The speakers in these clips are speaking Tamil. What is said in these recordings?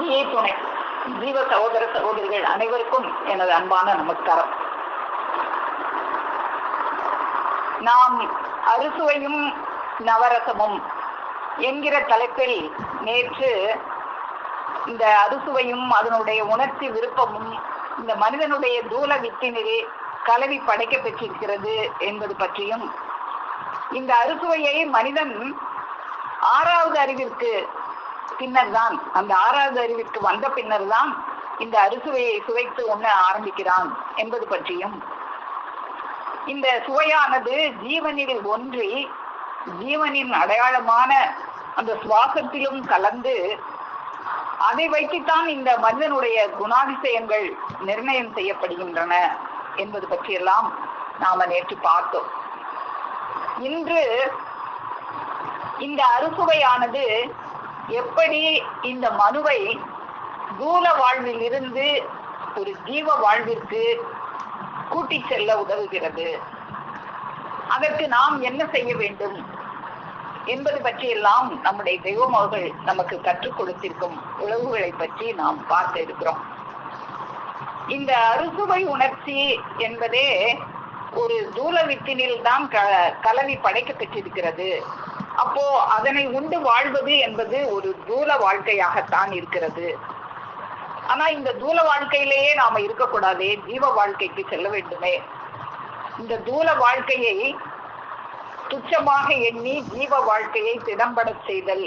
ஆதியே துணை. ஜீவ சகோதர சகோதரிகள் அனைவருக்கும் எனது அன்பான நமஸ்காரம். நாம் அறுசுவையும் நவரசமும் என்கிற தலைப்பில் நேற்று இந்த அறுசுவையும் அதனுடைய உணர்ச்சி விருப்பமும் இந்த மனிதனுடைய தூல வித்தினிலே கலவி படைக்க பெற்றிருக்கிறது என்பது பற்றியும், இந்த அறுசுவையை மனிதன் ஆறாவது அறிவிற்கு பின்னர் தான், அந்த ஆறாவது அறிவிற்கு வந்த பின்னர் தான் இந்த அறுசுவையை சுவைத்து உண்ண ஆரம்பிக்கிறான் என்பது பற்றியும், இந்த சுவையானது ஜீவனில் ஒன்றி ஜீவனின் அடையாளமான அந்த சுவாசத்திலும் கலந்து அதை வைத்துத்தான் இந்த மனிதனுடைய குணாதிசயங்கள் நிர்ணயம் செய்யப்படுகின்றன என்பது பற்றியெல்லாம் நாம நேற்று பார்த்தோம். இன்று இந்த அறுசுவையானது எப்படி இந்த மனுவை தூல வாழ்வில் இருந்து ஒரு ஜீவ வாழ்விற்கு கூட்டி செல்ல உதவுகிறது, அதற்கு நாம் என்ன செய்ய வேண்டும் என்பது பற்றியெல்லாம் நம்முடைய தெய்வம் அவர்கள் நமக்கு கற்றுக் கொடுத்திருக்கும் உழவுகளை பற்றி நாம் பார்க்க இருக்கிறோம். இந்த அறுசுவை உணர்ச்சி என்பதே ஒரு தூல வித்தினில் தான் கலவி படைக்க பெற்றிருக்கிறது. அப்போ அதனை உண்டு வாழ்வது என்பது ஒரு தூல வாழ்க்கையாகத்தான் இருக்கிறது. ஆனா இந்த தூல வாழ்க்கையிலேயே நாம இருக்கக்கூடாதே, ஜீவ வாழ்க்கைக்கு செல்ல வேண்டுமே. இந்த தூல வாழ்க்கையை துச்சமாக எண்ணி ஜீவ வாழ்க்கையை திடம்பட செய்தல்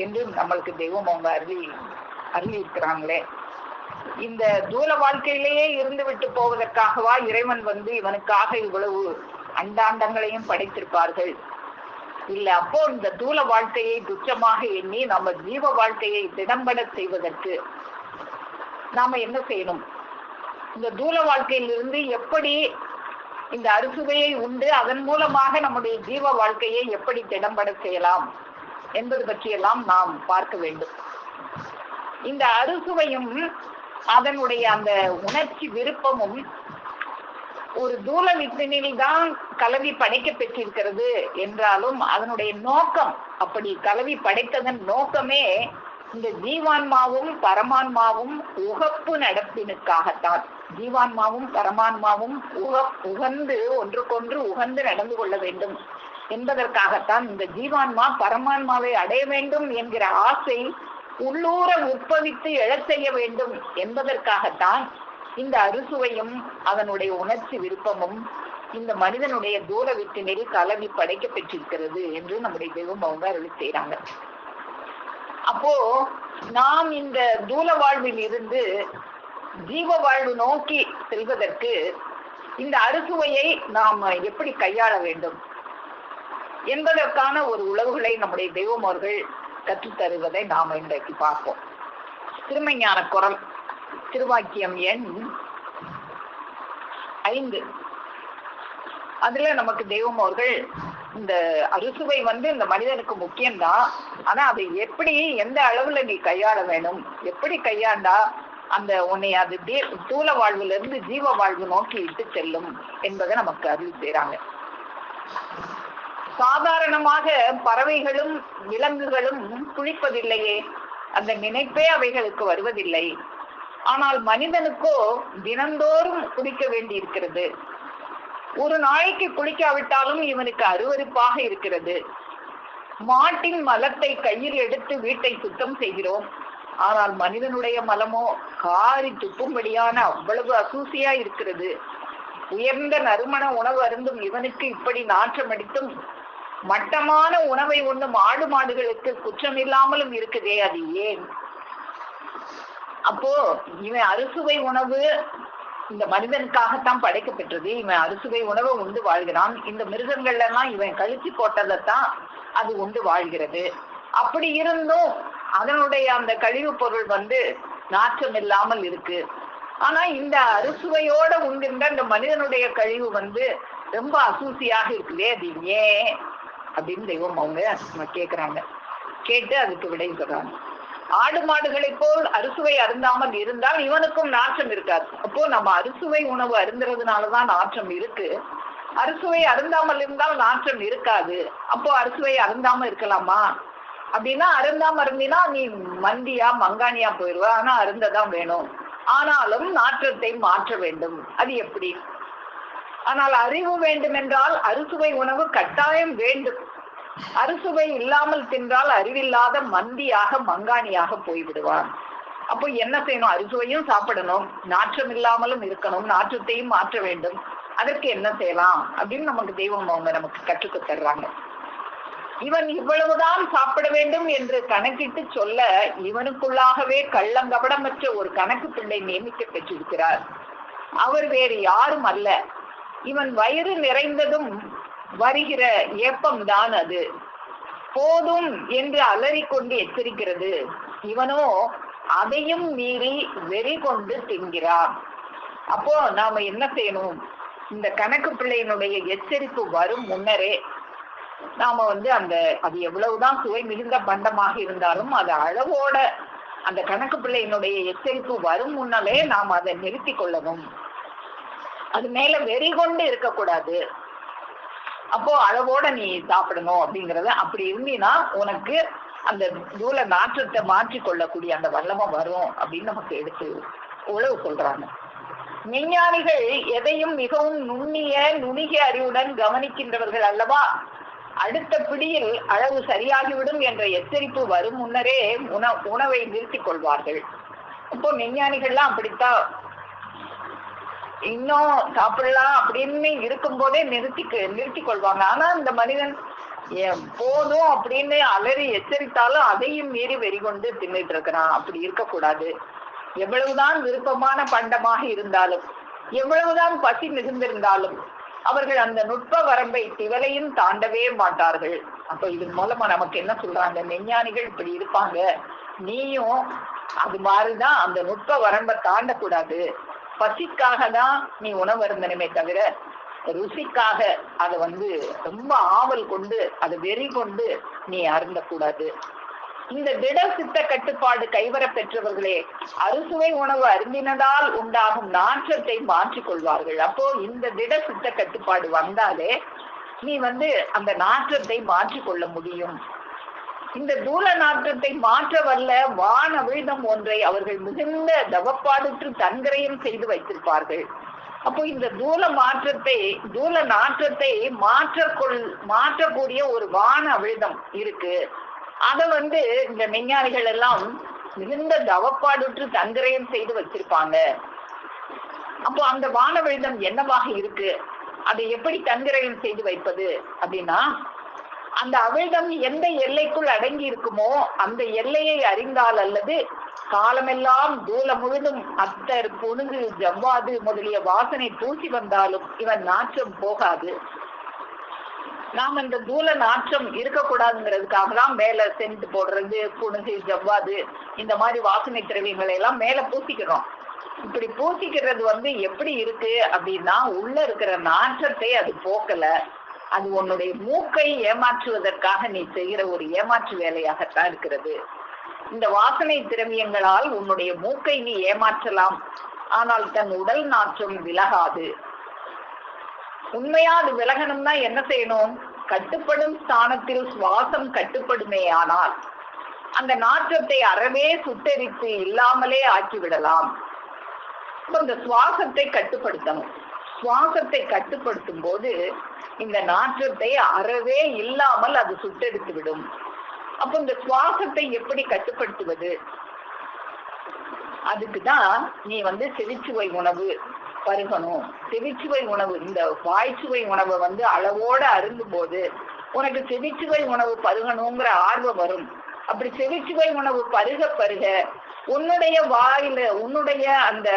என்று நம்மளுக்கு தெய்வம் அவங்க அருளி இருக்கிறாங்களே. இந்த தூல வாழ்க்கையிலேயே இருந்து விட்டு போவதற்காகவா இறைவன் இவனுக்காக இவ்வளவு அண்டாண்டங்களையும் படைத்திருப்பார்கள்? இல்ல. அப்போ இந்த தூல வாழ்க்கையை துச்சமாக எண்ணி நம்ம ஜீவ வாழ்க்கையை திடம்பட செய்வதற்கு நாம என்ன செய்யணும்? இந்த தூல வாழ்க்கையிலிருந்து எப்படி இந்த அறுசுவையை உண்டு அதன் மூலமாக நம்முடைய ஜீவ வாழ்க்கையை எப்படி திடம்பட செய்யலாம் என்பது பற்றியெல்லாம் நாம் பார்க்க வேண்டும். இந்த அறுசுவையும் அதனுடைய அந்த உணர்ச்சி விருப்பமும் ஒரு தூல வித்தினில் தான் கலவி படைக்க பெற்றிருக்கிறது என்றாலும் அதனுடைய நோக்கம், அப்படி கலவி படைத்ததன் நோக்கமே இந்த ஜீவான்மாவும் பரமான்மாவும் உகப்பு நடப்பினுக்காகத்தான். ஜீவான்மாவும் பரமான்மாவும் உகந்து ஒன்றுக்கொன்று உகந்து நடந்து கொள்ள வேண்டும் என்பதற்காகத்தான். இந்த ஜீவான்மா பரமான்மாவை அடைய வேண்டும் என்கிற ஆசை உள்ளூர உட்பவித்து எழச் செய்ய வேண்டும் என்பதற்காகத்தான் இந்த அறுசுவையும் அதனுடைய உணர்ச்சி விருப்பமும் இந்த மனிதனுடைய தூர வித்தினில் கலவி படைக்க பெற்றிருக்கிறது என்று நம்முடைய தெய்வம் அவங்க அருளி செய்யறாங்க. அப்போ நாம் இந்த தூல வாழ்வில் இருந்து ஜீவ வாழ்வு நோக்கி செல்வதற்கு இந்த அறுசுவையை நாம் எப்படி கையாள வேண்டும் என்பதற்கான ஒரு உளவுகளை நம்முடைய தெய்வம் அவர்கள் கற்றுத்தருவதை நாம் இன்றைக்கு பார்ப்போம். திருமஞான குரல் திருவாக்கியம் எண் 5. அதுல நமக்கு தெய்வம் அவர்கள் இந்த அறுசுவை இந்த மனிதனுக்கு முக்கியம்தான், ஆனா அதை எப்படி எந்த அளவுல நீ கையாள வேணும், எப்படி கையாண்டா அந்த உன்னை அது தூல வாழ்வுல இருந்து ஜீவ வாழ்வு நோக்கி இட்டு செல்லும் என்பதை நமக்கு அருள் செய்றாங்க. சாதாரணமாக பறவைகளும் விலங்குகளும் குளிப்பதில்லையே, அந்த நினைப்பே அவைகளுக்கு வருவதில்லை. ஆனால் மனிதனுக்கோ தினந்தோறும் குளிக்க வேண்டி இருக்கிறது. ஒரு நாளைக்கு குளிக்காவிட்டாலும் இவனுக்கு அருவருப்பாக இருக்கிறது. மாட்டின் மலத்தை கையில் எடுத்து வீட்டை சுத்தம் செய்கிறோம், ஆனால் மனிதனுடைய மலமோ காரி துப்பும்படியான அவ்வளவு அசூசியா இருக்கிறது. உயர்ந்த நறுமண உணவு அருந்தும் இவனுக்கு இப்படி நாற்றம் அடித்தும் மட்டமான உணவை உண்ணும் ஆடு மாடுகளுக்கு குற்றம் இல்லாமலும் இருக்குதே, அது ஏன்? அப்போ இவன் அறுசுவை உணவு இந்த மனிதனுக்காகத்தான் படைக்கப்பட்டது. இவன் அறுசுவை உணவை உண்டு வாழ்கிறான். இந்த மிருகங்கள்ல எல்லாம் இவன் கழிச்சு போட்டதைத்தான் அது உண்டு வாழ்கிறது. அப்படி இருந்தும் அதனுடைய அந்த கழிவு பொருள் நாற்றம் இல்லாமல் இருக்கு. ஆனா இந்த அறுசுவையோட உண்கின்ற இந்த மனிதனுடைய கழிவு ரொம்ப அசூசியாக இருக்குதே, அது ஏன் அப்படின்னு தெய்வம் அவங்க கேட்கிறாங்க. கேட்டு அதுக்கு விடை சொல்றாங்க. ஆடு மாடுகளை போல் அறுசுவை அருந்தாமல் இருந்தால் இவனுக்கும் நாற்றம் இருக்காது. அப்போ நம்ம அறுசுவை உணவு அருந்துறதுனாலதான் நாற்றம் இருக்கு. அறுசுவை அருந்தாமல் இருந்தால் நாற்றம் இருக்காது. அப்போ அறுசுவை அருந்தாம இருக்கலாமா அப்படின்னா அருந்தாம இருந்தினா நீ மந்தியா மங்கானியா போயிடுவ. ஆனா அருந்ததான் வேணும். ஆனாலும் நாற்றத்தை மாற்ற வேண்டும். அது எப்படி? ஆனால் அறிவு வேண்டும் என்றால் அறுசுவை உணவு கட்டாயம் வேண்டும். அறுசுவை இல்லாமல் தின்றால் அறிவில்லாத மந்தியாக மங்கானியாக போய்விடுவான். அப்போ என்ன செய்யணும்? அறுசுவையும் சாப்பிடணும், நாற்றம் இல்லாமலும் இருக்கணும், நாற்றத்தையும் மாற்ற வேண்டும். அதற்கு என்ன செய்யலாம் அப்படின்னு நமக்கு தெய்வம் அவங்க நமக்கு கற்றுக்கு தர்றாங்க. இவன் இவ்வளவுதான் சாப்பிட வேண்டும் என்று கணக்கிட்டு சொல்ல இவனுக்குள்ளாகவே கள்ளங்கபடமற்ற ஒரு கணக்கு பிள்ளை நியமிக்க பெற்றிருக்கிறார். அவர் வேறு யாரும் அல்ல. இவன் வயிறு நிறைந்ததும் வருகிற ஏப்பம்தான் அது. போதும் என்று அலறிக்கொண்டு எச்சரிக்கிறது. இவனோ அதையும் மீறி வெறி கொண்டு தின்கிறான். அப்போ நாம என்ன செய்யணும்? இந்த கணக்கு பிள்ளையினுடைய எச்சரிப்பு வரும் முன்னரே நாம அது எவ்வளவுதான் சுவை மிகுந்த பண்டமாக இருந்தாலும் அது அளவோட அந்த கணக்கு பிள்ளையினுடைய எச்சரிப்பு வரும் முன்னாலே நாம் அதை நிறுத்தி கொள்ளணும். அது மேல வெறி கொண்டு இருக்கக்கூடாது. அப்போ அளவோட நீ சாப்பிடணும் அப்படிங்கறத. அப்படி இருந்தீன்னா உனக்கு அந்த தூல நாற்றத்தை மாற்றி கொள்ளக்கூடிய அந்த வல்லமை வரும் அப்படின்னு நமக்கு எடுத்து உழவு சொல்றாங்க. விஞ்ஞானிகள் எதையும் மிகவும் நுணுகிய அறிவுடன் கவனிக்கின்றவர்கள் அல்லவா? அடுத்த பிடியில் அளவு சரியாகிவிடும் என்ற எச்சரிப்பு வரும் முன்னரே உணவை நிறுத்திக் கொள்வார்கள். இப்போ விஞ்ஞானிகள்லாம் அப்படித்தான் இன்னும் சாப்பிடலாம் அப்படின்னு இருக்கும் போதே நிறுத்தி கொள்வாங்க. ஆனா இந்த மனிதன் போதும் அப்படின்னு அலறி எச்சரித்தாலும் அதையும் மீறி வெறி கொண்டு தின்னுட்டு இருக்கிறான். அப்படி இருக்கக்கூடாது. எவ்வளவுதான் விருப்பமான பண்டமாக இருந்தாலும், எவ்வளவுதான் பசி மிகுந்திருந்தாலும் அவர்கள் அந்த நுட்ப வரம்பை திவலையும் தாண்டவே மாட்டார்கள். அப்ப இதன் மூலமா நமக்கு என்ன சொல்றாங்க? விஞ்ஞானிகள் இப்படி இருப்பாங்க, நீயும் அது மாதிரிதான் அந்த நுட்ப வரம்பை தாண்டக்கூடாது. பசிக்காக தான் நீ உணவு அருந்தணுமே தவிர ருசிக்காக அதை ரொம்ப ஆவல் கொண்டு அதை வெறி கொண்டு நீ அருந்தக்கூடாது. இந்த திட சித்த கட்டுப்பாடு கைவர பெற்றவர்களே அறுசுவை உணவு அருந்தினதால் உண்டாகும் நாற்றத்தை மாற்றிக் கொள்வார்கள். அப்போ இந்த திட சித்த கட்டுப்பாடு வந்தாலே நீ அந்த நாற்றத்தை மாற்றிக்கொள்ள முடியும். இந்த தூல நாற்றத்தை மாற்ற வல்ல வானவிழ்தம் ஒன்றை அவர்கள் மிகுந்த தவப்பாடுற்று தன்கரையும் செய்து வைத்திருப்பார்கள். அப்போ இந்த தூல நாற்றத்தை மாற்றக்கூடிய ஒரு வான அவிழ்தம் இருக்கு. அத இந்த விஞ்ஞானிகள் எல்லாம் மிகுந்த தவப்பாடுற்று தன்கரையும் செய்து வச்சிருப்பாங்க. அப்போ அந்த வானவிழ்தம் என்னவாக இருக்கு? அதை எப்படி தன்கரையும் செய்து வைப்பது அப்படின்னா, அந்த அவிழ்தம் எந்த எல்லைக்குள் அடங்கி இருக்குமோ அந்த எல்லையை அறிந்தால் அல்லது காலமெல்லாம் தூல முழுதும் அத்தர், புனுகு, ஜவ்வாது முதலிய வாசனை பூசி வந்தாலும் இவன் நாற்றம் போகாது. நாம் இந்த தூல நாற்றம் இருக்கக்கூடாதுங்கிறதுக்காக தான் மேல சென்ட் போடுறது, புனுகு, ஜவ்வாது இந்த மாதிரி வாசனை திரவியங்களை எல்லாம் மேல பூசிக்கிறோம். இப்படி பூசிக்கிறது எப்படி இருக்கு அப்படின்னா, உள்ள இருக்கிற நாற்றத்தை அது போக்கல. அது உன்னுடைய மூக்கை ஏமாற்றுவதற்காக நீ செய்கிற ஒரு ஏமாற்று வேலையாகத்தான் இருக்கிறது. இந்த வாசனை திரவியங்களால் உன்னுடைய மூக்கை நீ ஏமாற்றலாம், ஆனால் தன் உடல் நாற்றம் விலகாது. உண்மையா அது விலகணும்னா என்ன செய்யணும்? கட்டுப்படும் ஸ்தானத்தில் சுவாசம் கட்டுப்படுமே ஆனால் அந்த நாற்றத்தை அறவே சுட்டரித்து இல்லாமலே ஆக்கிவிடலாம். இந்த சுவாசத்தை கட்டுப்படுத்தணும். சுவாசத்தை கட்டுப்படுத்தும் போது இந்த நாற்றத்தை அறவே இல்லாமல் அது சுட்டெடுத்து விடும். அப்ப இந்த சுவாசத்தை எப்படி கட்டுப்படுத்துவது? அதுக்குதான் நீ செவிச்சுவை உணவு பருகணும். செவிச்சுவை உணவு, இந்த வாய்ச்சுவை உணவை அளவோட அருந்தும் போது உனக்கு செவிச்சுவை உணவு பருகணுங்கிற ஆர்வம் வரும். அப்படி செவிச்சுவை உணவு பருக உன்னுடைய வாயில உன்னுடைய அந்த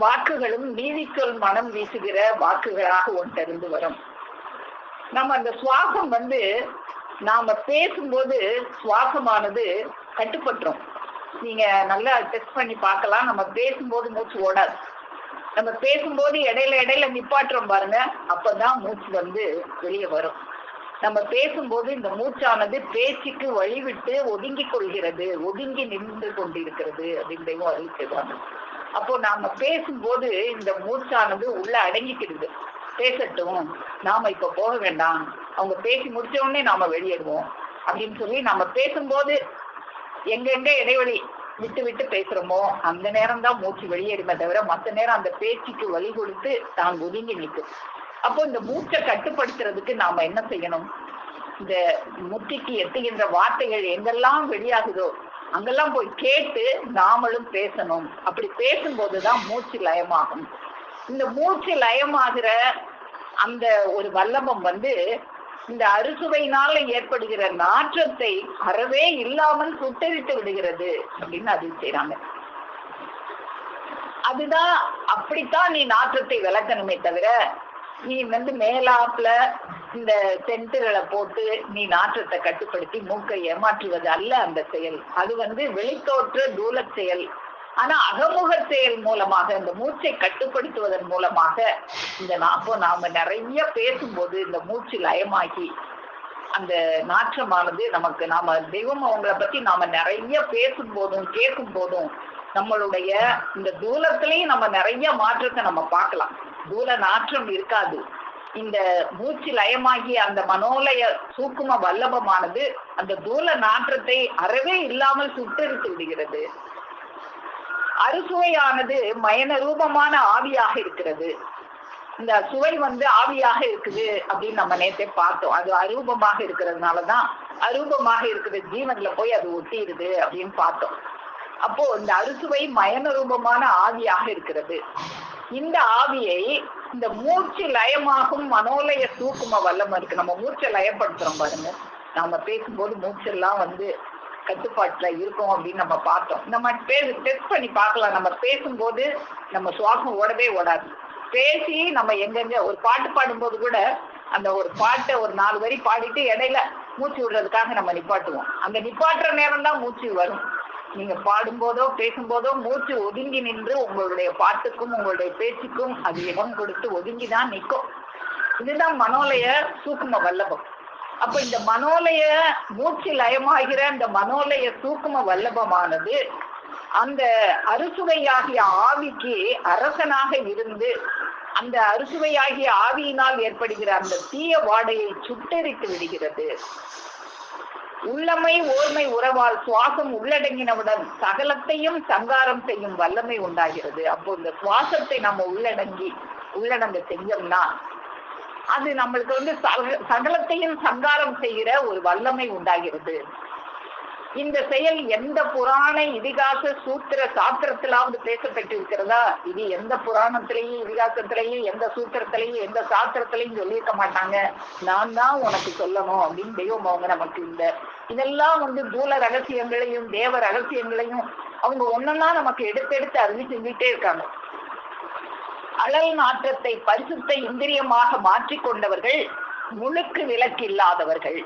வாக்குகளும் நீதிச்சொல் மனம் வீசுகிற வாக்குகளாக ஒன்றிருந்து வரும். நம்ம அந்த சுவாசம் நாம பேசும்போது சுவாசமானது கட்டுப்பட்டுரும். நீங்க நல்லா டெஸ்ட் பண்ணி பார்க்கலாம். நம்ம பேசும்போது மூச்சு ஓடாது. நம்ம பேசும்போது இடையில நிப்பாட்டுறோம் பாருங்க, அப்பதான் மூச்சு வெளியே வரும். நம்ம பேசும்போது இந்த மூச்சானது பேச்சுக்கு வழிவிட்டு ஒதுங்கி கொள்கிறது, ஒதுங்கி நின்று கொண்டிருக்கிறது அப்படின்னு அறிவிக்கிறாங்க. அப்போ நாம பேசும்போது இந்த மூச்சானது உள்ள அடங்கிக்கிறது. பேசட்டும், நாம இப்ப போக வேண்டாம், அவங்க பேசி முடிச்ச உடனே நாம வெளியேடுவோம் அப்படின்னு சொல்லி நம்ம பேசும்போது எங்கெங்க இடைவெளி விட்டு விட்டு பேசுறோமோ அந்த நேரம் தான் மூச்சு வெளியேறுமே தவிர மற்ற நேரம் அந்த பேச்சுக்கு வழி கொடுத்து தான் ஒதுங்கி நிற்கும். அப்போ இந்த மூச்சை கட்டுப்படுத்துறதுக்கு நாம என்ன செய்யணும்? இந்த முத்திக்கு எட்டுகின்ற வார்த்தைகள் எங்கெல்லாம் வெளியாகுதோ அங்கெல்லாம் போய் கேட்டு நாமளும் பேசணும். அப்படி பேசும்போதுதான் மூச்சு லயமாகும். இந்த மூச்சு லயமாகிற அந்த ஒரு வல்லபம் இந்த அறுசுவையினால ஏற்படுகிற நாற்றத்தை அறவே இல்லாமல் சுட்டரித்து விடுகிறது அப்படின்னு அது செய்யறாங்க. அதுதான் அப்படித்தான் நீ நாற்றத்தை விளக்கணுமே தவிர நீ மேலாப்புல இந்த சென்ட்டுகளை போட்டு நீ நாற்றத்தை கட்டுப்படுத்தி மூக்கை ஏமாற்றுவது அல்ல அந்த செயல். அது வெளித்தோற்ற தூல செயல். ஆனா அகமுக செயல் மூலமாக இந்த மூச்சை கட்டுப்படுத்துவதன் மூலமாக அப்போ நாம நிறைய பேசும்போது இந்த மூச்சு லயமாகி அந்த நாற்றமானது நமக்கு நாம தெய்வம் அவங்களை பத்தி நாம நிறைய பேசும் போதும் கேட்கும் போதும் நம்மளுடைய இந்த தூலத்திலையும் நம்ம நிறைய மாற்றத்தை நம்ம பார்க்கலாம். தூல நாற்றம் இருக்காது. இந்த மூச்சு லயமாகி அந்த மனோலய சூக்கும வல்லபமானது அந்த தூல நாற்றத்தை அறவே இல்லாமல் சுட்டரித்து விடுகிறது. அறுசுவையானது மயன ரூபமான ஆவியாக இருக்கிறது. இந்த சுவை ஆவியாக இருக்குது அப்படின்னு நம்ம நேற்றே பார்த்தோம். அது அரூபமாக இருக்கிறதுனாலதான் அரூபமாக இருக்கிற ஜீவன்ல போய் அது ஒட்டிடுது அப்படின்னு பார்த்தோம். அப்போ இந்த அறுசுவை மயன ரூபமான ஆவியாக இருக்கிறது. இந்த ஆவியை இந்த மூச்சு லயமாகும் மனோலய சூக்கும வல்லம் இருக்கு. நம்ம மூச்சை லயப்படுத்துறோம் பாருங்க. நம்ம பேசும்போது மூச்செல்லாம் கட்டுப்பாட்டுல இருக்கும் அப்படின்னு நம்ம பார்த்தோம். நம்ம டெஸ்ட் பண்ணி பார்க்கலாம். நம்ம பேசும்போது நம்ம சுவாசம் ஓடவே ஓடாது. பேசி நம்ம எங்கெங்க ஒரு பாட்டு பாடும்போது கூட அந்த ஒரு பாட்டை ஒரு 4 வரி பாடிட்டு இடையில மூச்சு விடுறதுக்காக நம்ம நிப்பாட்டுவோம். அந்த நிப்பாட்டுற நேரம் தான் மூச்சு வரும். நீங்க பாடும்போதோ பேசும்போதோ மூச்சு ஒதுங்கி நின்று உங்களுடைய பாட்டுக்கும் உங்களுடைய பேச்சுக்கும் அது இடம் கொடுத்து ஒதுங்கிதான் நிற்கும். இதுதான் மனோலய சூக்கும வல்லபம். அப்ப இந்த மனோலய மூச்சு லயமாகிற இந்த மனோலய சூக்கும வல்லபமானது அந்த அறுசுவையாகிய ஆவிக்கு அரசனாக இருந்து அந்த அறுசுவையாகிய ஆவியினால் ஏற்படுகிற அந்த தீய வாடையை சுட்டெரித்து விடுகிறது. உள்ளமை ஓர்மை உறவால் சுவாசம் உள்ளடங்கினவுடன் சகலத்தையும் சங்காரம் செய்யும் வல்லமை உண்டாகிறது. அப்போ இந்த சுவாசத்தை நம்ம உள்ளடங்க செஞ்சோம்னா அது நம்மளுக்கு சகலத்தையும் சங்காரம் செய்கிற ஒரு வல்லமை உண்டாகிறது. இந்த செயல் எந்த புராண இதிகாச சூத்திர சாஸ்திரத்திலாவது பேசப்பட்டிருக்கிறதா? இது எந்த புராணத்திலையும் இதிகாசத்திலையும் எந்த சூத்திரத்திலையும் எந்த சாஸ்திரத்திலையும் சொல்லியிருக்க மாட்டாங்க. நான் தான் உனக்கு சொல்லணும் அப்படின்னு தெய்வம் அவங்க நமக்கு இதெல்லாம் தூல ரகசியங்களையும் தேவ ரகசியங்களையும் அவங்க ஒன்னொன்னா நமக்கு எடுத்தெடுத்து அருளி செஞ்சுட்டே இருக்காங்க. அழல் நாற்றத்தை பரிசுத்த இந்திரியமாக மாற்றிக்கொண்டவர்கள் முழுக்கு விலக்கு இல்லாதவர்கள்.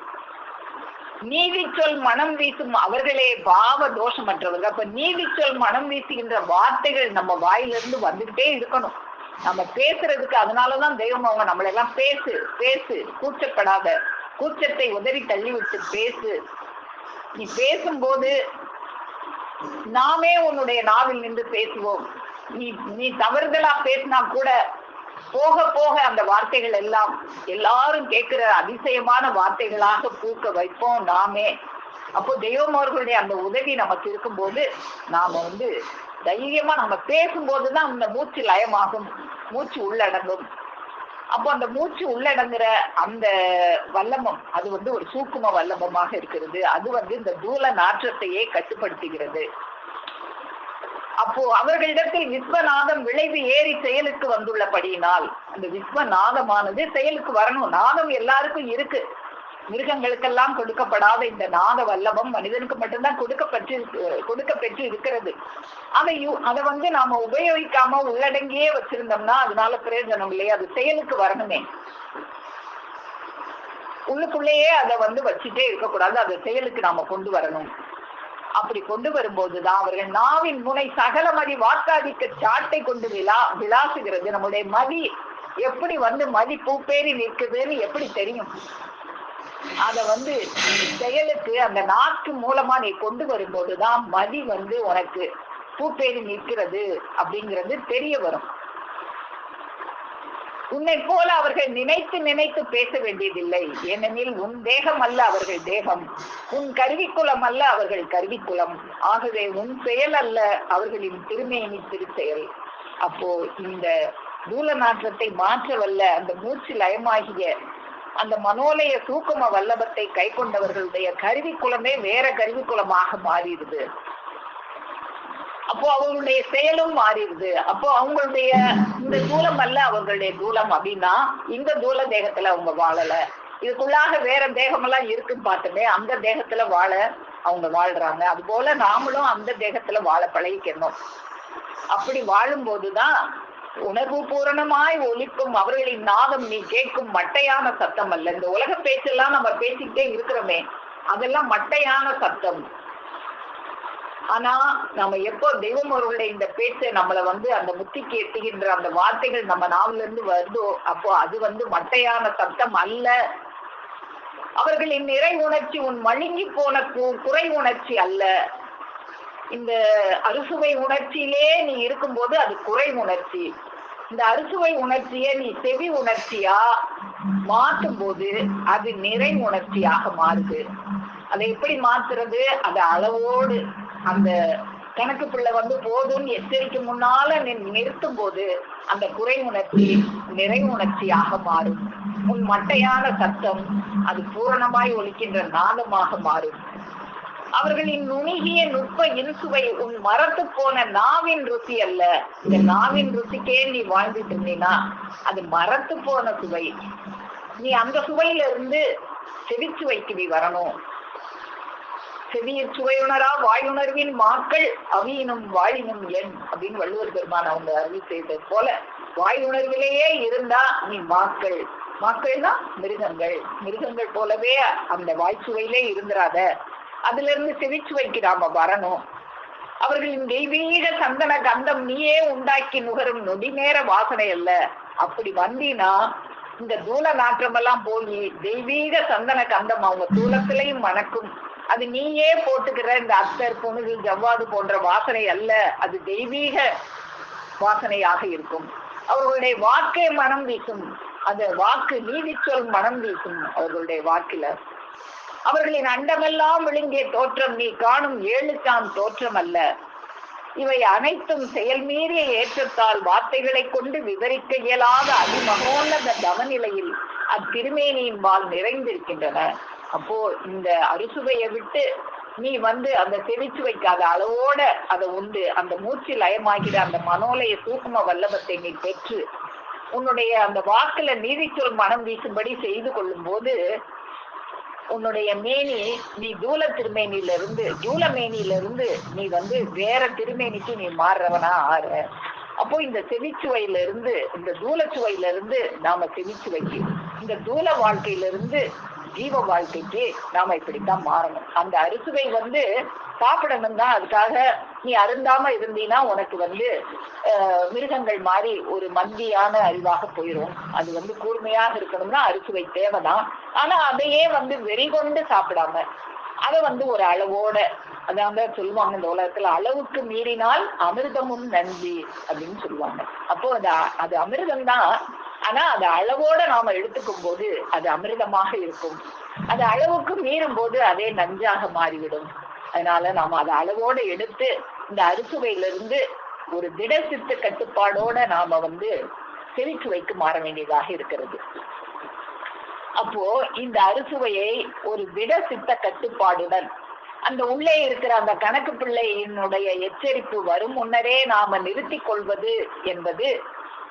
நீதி சொல் மனம் வீசும் அவர்களே பாவ தோஷமற்றவர்கள். அப்ப நீதி சொல் மனம் வீசுகின்ற வார்த்தைகள் நம்ம வாயிலிருந்து வந்துகிட்டே இருக்கணும். நம்ம பேசுறதுக்கு அதனாலதான் தெய்வம் அவங்க நம்மளெல்லாம் பேசு பேசு, கூச்சப்படாத, கூச்சத்தை உதறி தள்ளிவிட்டு பேசு. நீ பேசும்போது நாமே உன்னுடைய நாவில் நின்று பேசுவோம். நீ தவறுதலா பேசினா கூட போக போக அந்த வார்த்தைகள் எல்லாம் எல்லாரும் கேட்கிற அதிசயமான வார்த்தைகளாக பூக்க வைப்போம் நாமே. அப்போ தெய்வம் அவர்களுடைய அந்த உதவி நமக்கு இருக்கும்போது நாம தைரியமா நம்ம பேசும்போதுதான் அந்த மூச்சு லயமாகும், மூச்சு உள்ளடங்கும். அப்போ அந்த மூச்சு உள்ளடங்குற அந்த வல்லமம் அது ஒரு சூக்கும வல்லமமாக இருக்கிறது. அது இந்த தூல நாற்றத்தையே கட்டுப்படுத்துகிறது. அப்போ அவர்களிடத்தில் விஸ்வநாதம் விளைவு ஏறி செயலுக்கு வந்துள்ளபடியினால் அந்த விஸ்வநாதமானது செயலுக்கு வரணும். நாதம் எல்லாருக்கும் இருக்கு. மிருகங்களுக்கெல்லாம் கொடுக்கப்படாத இந்த நாத வல்லபம் மனிதனுக்கு மட்டும்தான் கொடுக்க பெற்று இருக்கிறது. அதை நாம உபயோகிக்காம உள்ளடங்கியே வச்சிருந்தோம்னா அதனால பிரயோஜனம் இல்லையா? அது செயலுக்கு வரணுமே. உள்ளுக்குள்ளேயே அதை வச்சுட்டே இருக்கக்கூடாது. அதை செயலுக்கு நாம கொண்டு வரணும். அப்படி கொண்டு வரும்போதுதான் அவர்கள் நாவின் முனை சகல மதி வாக்காதிக்க சாட்டை கொண்டு விளாசுகிறது. நம்முடைய மதி எப்படி மதி பூப்பேறி நிற்குதுன்னு எப்படி தெரியும்? அத செயலுக்கு அந்த நாக்கு மூலமா நீ கொண்டு வரும்போதுதான் மதி உனக்கு பூப்பேறி நிற்கிறது அப்படிங்கிறது தெரிய வரும். உன்னை போல அவர்கள் நினைத்து நினைத்து பேச வேண்டியதில்லை. ஏனெனில் உன் தேகம் அல்ல அவர்கள் தேகம், உன் கருவிக்குலம் அல்ல அவர்கள் கருவிக்குலம். ஆகவே உன் செயல் அல்ல அவர்களின் திருமேனி திருச்செயல். அப்போ இந்த தூல நாற்றத்தை மாற்றவல்ல அந்த மூச்சு லயமாகிய அந்த மனோலய சூக்கும வல்லபத்தை கை கொண்டவர்களுடைய கருவிக்குலமே வேற கருவிக்குலமாக மாறிடுது. அப்போ அவங்களுடைய செயலும் மாறிடுது. அப்போ அவங்களுடைய இந்த தூலம் அல்ல அவங்களுடைய தூலம் அப்படின்னா இந்த தூல தேகத்துல அவங்க வாழல, இதுக்குள்ளாக வேற தேகம் எல்லாம் இருக்குன்னு பார்த்துமே அந்த தேகத்துல வாழ அவங்க வாழ்றாங்க. அது போல நாமளும் அந்த தேகத்துல வாழ பழகிக்கணும். அப்படி வாழும் போதுதான் உணர்வு பூரணமாய் ஒலிக்கும் அவர்களின் நாதம் நீ கேட்கும் மட்டையான சத்தம் அல்ல. இந்த உலக பேச்செல்லாம் நம்ம பேசிக்கிட்டே இருக்கிறோமே அதெல்லாம் மட்டையான சத்தம். ஆனா நம்ம எப்போ தெய்வம் அவர்களுடைய இந்த பேச்சை நம்மளை அந்த முத்திக்கு எட்டுகின்ற அந்த வார்த்தைகள் நம்ம நாவில இருந்து வருதோ அப்போ அது மட்டையான சத்தம் அல்ல. அவர்களின் நிறை உணர்ச்சி உன் மழுங்கி போன குறை உணர்ச்சி அல்ல. இந்த அறுசுவை உணர்ச்சியிலே நீ இருக்கும்போது அது குறை உணர்ச்சி. இந்த அறுசுவை உணர்ச்சியை நீ செவி உணர்ச்சியா மாற்றும் போது அது நிறை உணர்ச்சியாக மாறுது. அதை எப்படி மாத்துறது? அது அளவோடு அந்த கணக்கு பிள்ளை போதும்னு எச்சரிக்கை முன்னால நிறுத்தும் போது அந்த குறை உணர்ச்சி நிறை உணர்ச்சியாக மாறும். உன் மட்டையான சத்தம் அது பூரணமாய் ஒலிக்கின்ற நாதமாக மாறும். அவர்களின் நுணுகிய நுட்ப இன்சுவை உன் மரத்து போன நாவின் ருசி அல்ல. இந்த நாவின் ருசிக்கே நீ வாழ்ந்துட்டு இருந்தீங்கன்னா அது மரத்து போன சுவை. நீ அந்த சுவையில இருந்து செவிச்சுவைக்கு நீ வரணும். செவியில் சுவையுணரா வாயுணர்வின் மாக்கள் அவியினும் வாழினும் என் அப்படின்னு வள்ளுவர் பெருமான் அவங்க அறிவு செய்தது போல வாயுணர்விலேயே இருந்தா நீ மாக்கள். மாக்கள்னா மிருகங்கள். மிருகங்கள் போலவே அந்த வாய்ச்சுவையிலே இருந்துராத, அதுல இருந்து செவிச்சுவைக்கு நாம வரணும். அவர்களின் தெய்வீக சந்தன கந்தம் நீயே உண்டாக்கி நுகரும் நொடி நேர வாசனை அல்ல. அப்படி வந்தீனா இந்த தூல நாற்றமெல்லாம் போய் தெய்வீக சந்தன கந்தம் அவங்க தூலத்திலையும் மணக்கும். அது நீயே போட்டுக்கிற இந்த அத்தர் புனுகு ஜவ்வாது போன்ற வாசனை அல்ல, அது தெய்வீக வாசனையாக இருக்கும். அவர்களுடைய வாக்கே மனம் வீசும். அந்த வாக்கு நீதி சொல் மனம் வீசும் அவர்களுடைய வாக்குல. அவர்களின் அண்டமெல்லாம் விழுங்கிய தோற்றம் நீ காணும் 7 சான் தோற்றம் அல்ல. இவை அனைத்தும் செயல் மீறிய ஏற்றத்தால் வார்த்தைகளை கொண்டு விவரிக்க இயலாத அதிமகோன்னத தவநிலையில் அத்திருமேனியின் வால் நிறைந்திருக்கின்றன. அப்போ இந்த அறுசுவையை விட்டு நீ அந்த செவிச்சுவைக்கு அதை அளவோட அதை உண்டு அந்த மூச்சு லயமாகிற அந்த மனோலய சூக்கும வல்லபத்தை நீ பெற்று உன்னுடைய அந்த வாக்குல நீதி சொல் மனம் வீசும்படி செய்து கொள்ளும் போது உன்னுடைய மேனி நீ தூல திருமேனியிலிருந்து ஜூல மேனியிலிருந்து நீ வேற திருமேனிக்கு நீ மாறுறவனா ஆற. அப்போ இந்த செவிச்சுவையில இருந்து இந்த தூல சுவையில இருந்து நாம செவிச்சுவைக்கு இந்த தூல வாழ்க்கையிலிருந்து ஜீவ வாழ்க்கைக்கு நாம இப்படித்தான் மாறணும். அந்த அறுசுவை சாப்பிடணும் தான். அதுக்காக நீ அருந்தாம இருந்தீன்னா உனக்கு மிருகங்கள் மாதிரி ஒரு மந்தியான அறிவாக போயிடும். அது கூர்மையாக இருக்கணும்னா அறுசுவை தேவைதான். ஆனா அதையே வெறி கொண்டு சாப்பிடாம அதை ஒரு அளவோட அதாவது சொல்லுவாங்க இந்த உலகத்துல அளவுக்கு மீறினால் அமிர்தமும் நன்றி அப்படின்னு சொல்லுவாங்க. அப்போ அது அமிர்தம் தான். ஆனா அது அளவோட நாம எடுத்துக்கும் போது அது அமிர்தமாக இருக்கும். அது அளவுக்கு மீறும் போது அதே நஞ்சாக மாறிவிடும். அதனால நாம அதை அளவோட எடுத்து இந்த அறுசுவையிலிருந்து ஒரு திட சித்த கட்டுப்பாடோட நாம செவிச்சுவைக்கு மாற வேண்டியதாக இருக்கிறது. அப்போ இந்த அறுசுவையை ஒரு திட சித்த கட்டுப்பாடுடன் அந்த உள்ளே இருக்கிற அந்த கணக்கு பிள்ளையினுடைய எச்சரிப்பு வரும் முன்னரே நாம நிறுத்தி கொள்வது என்பது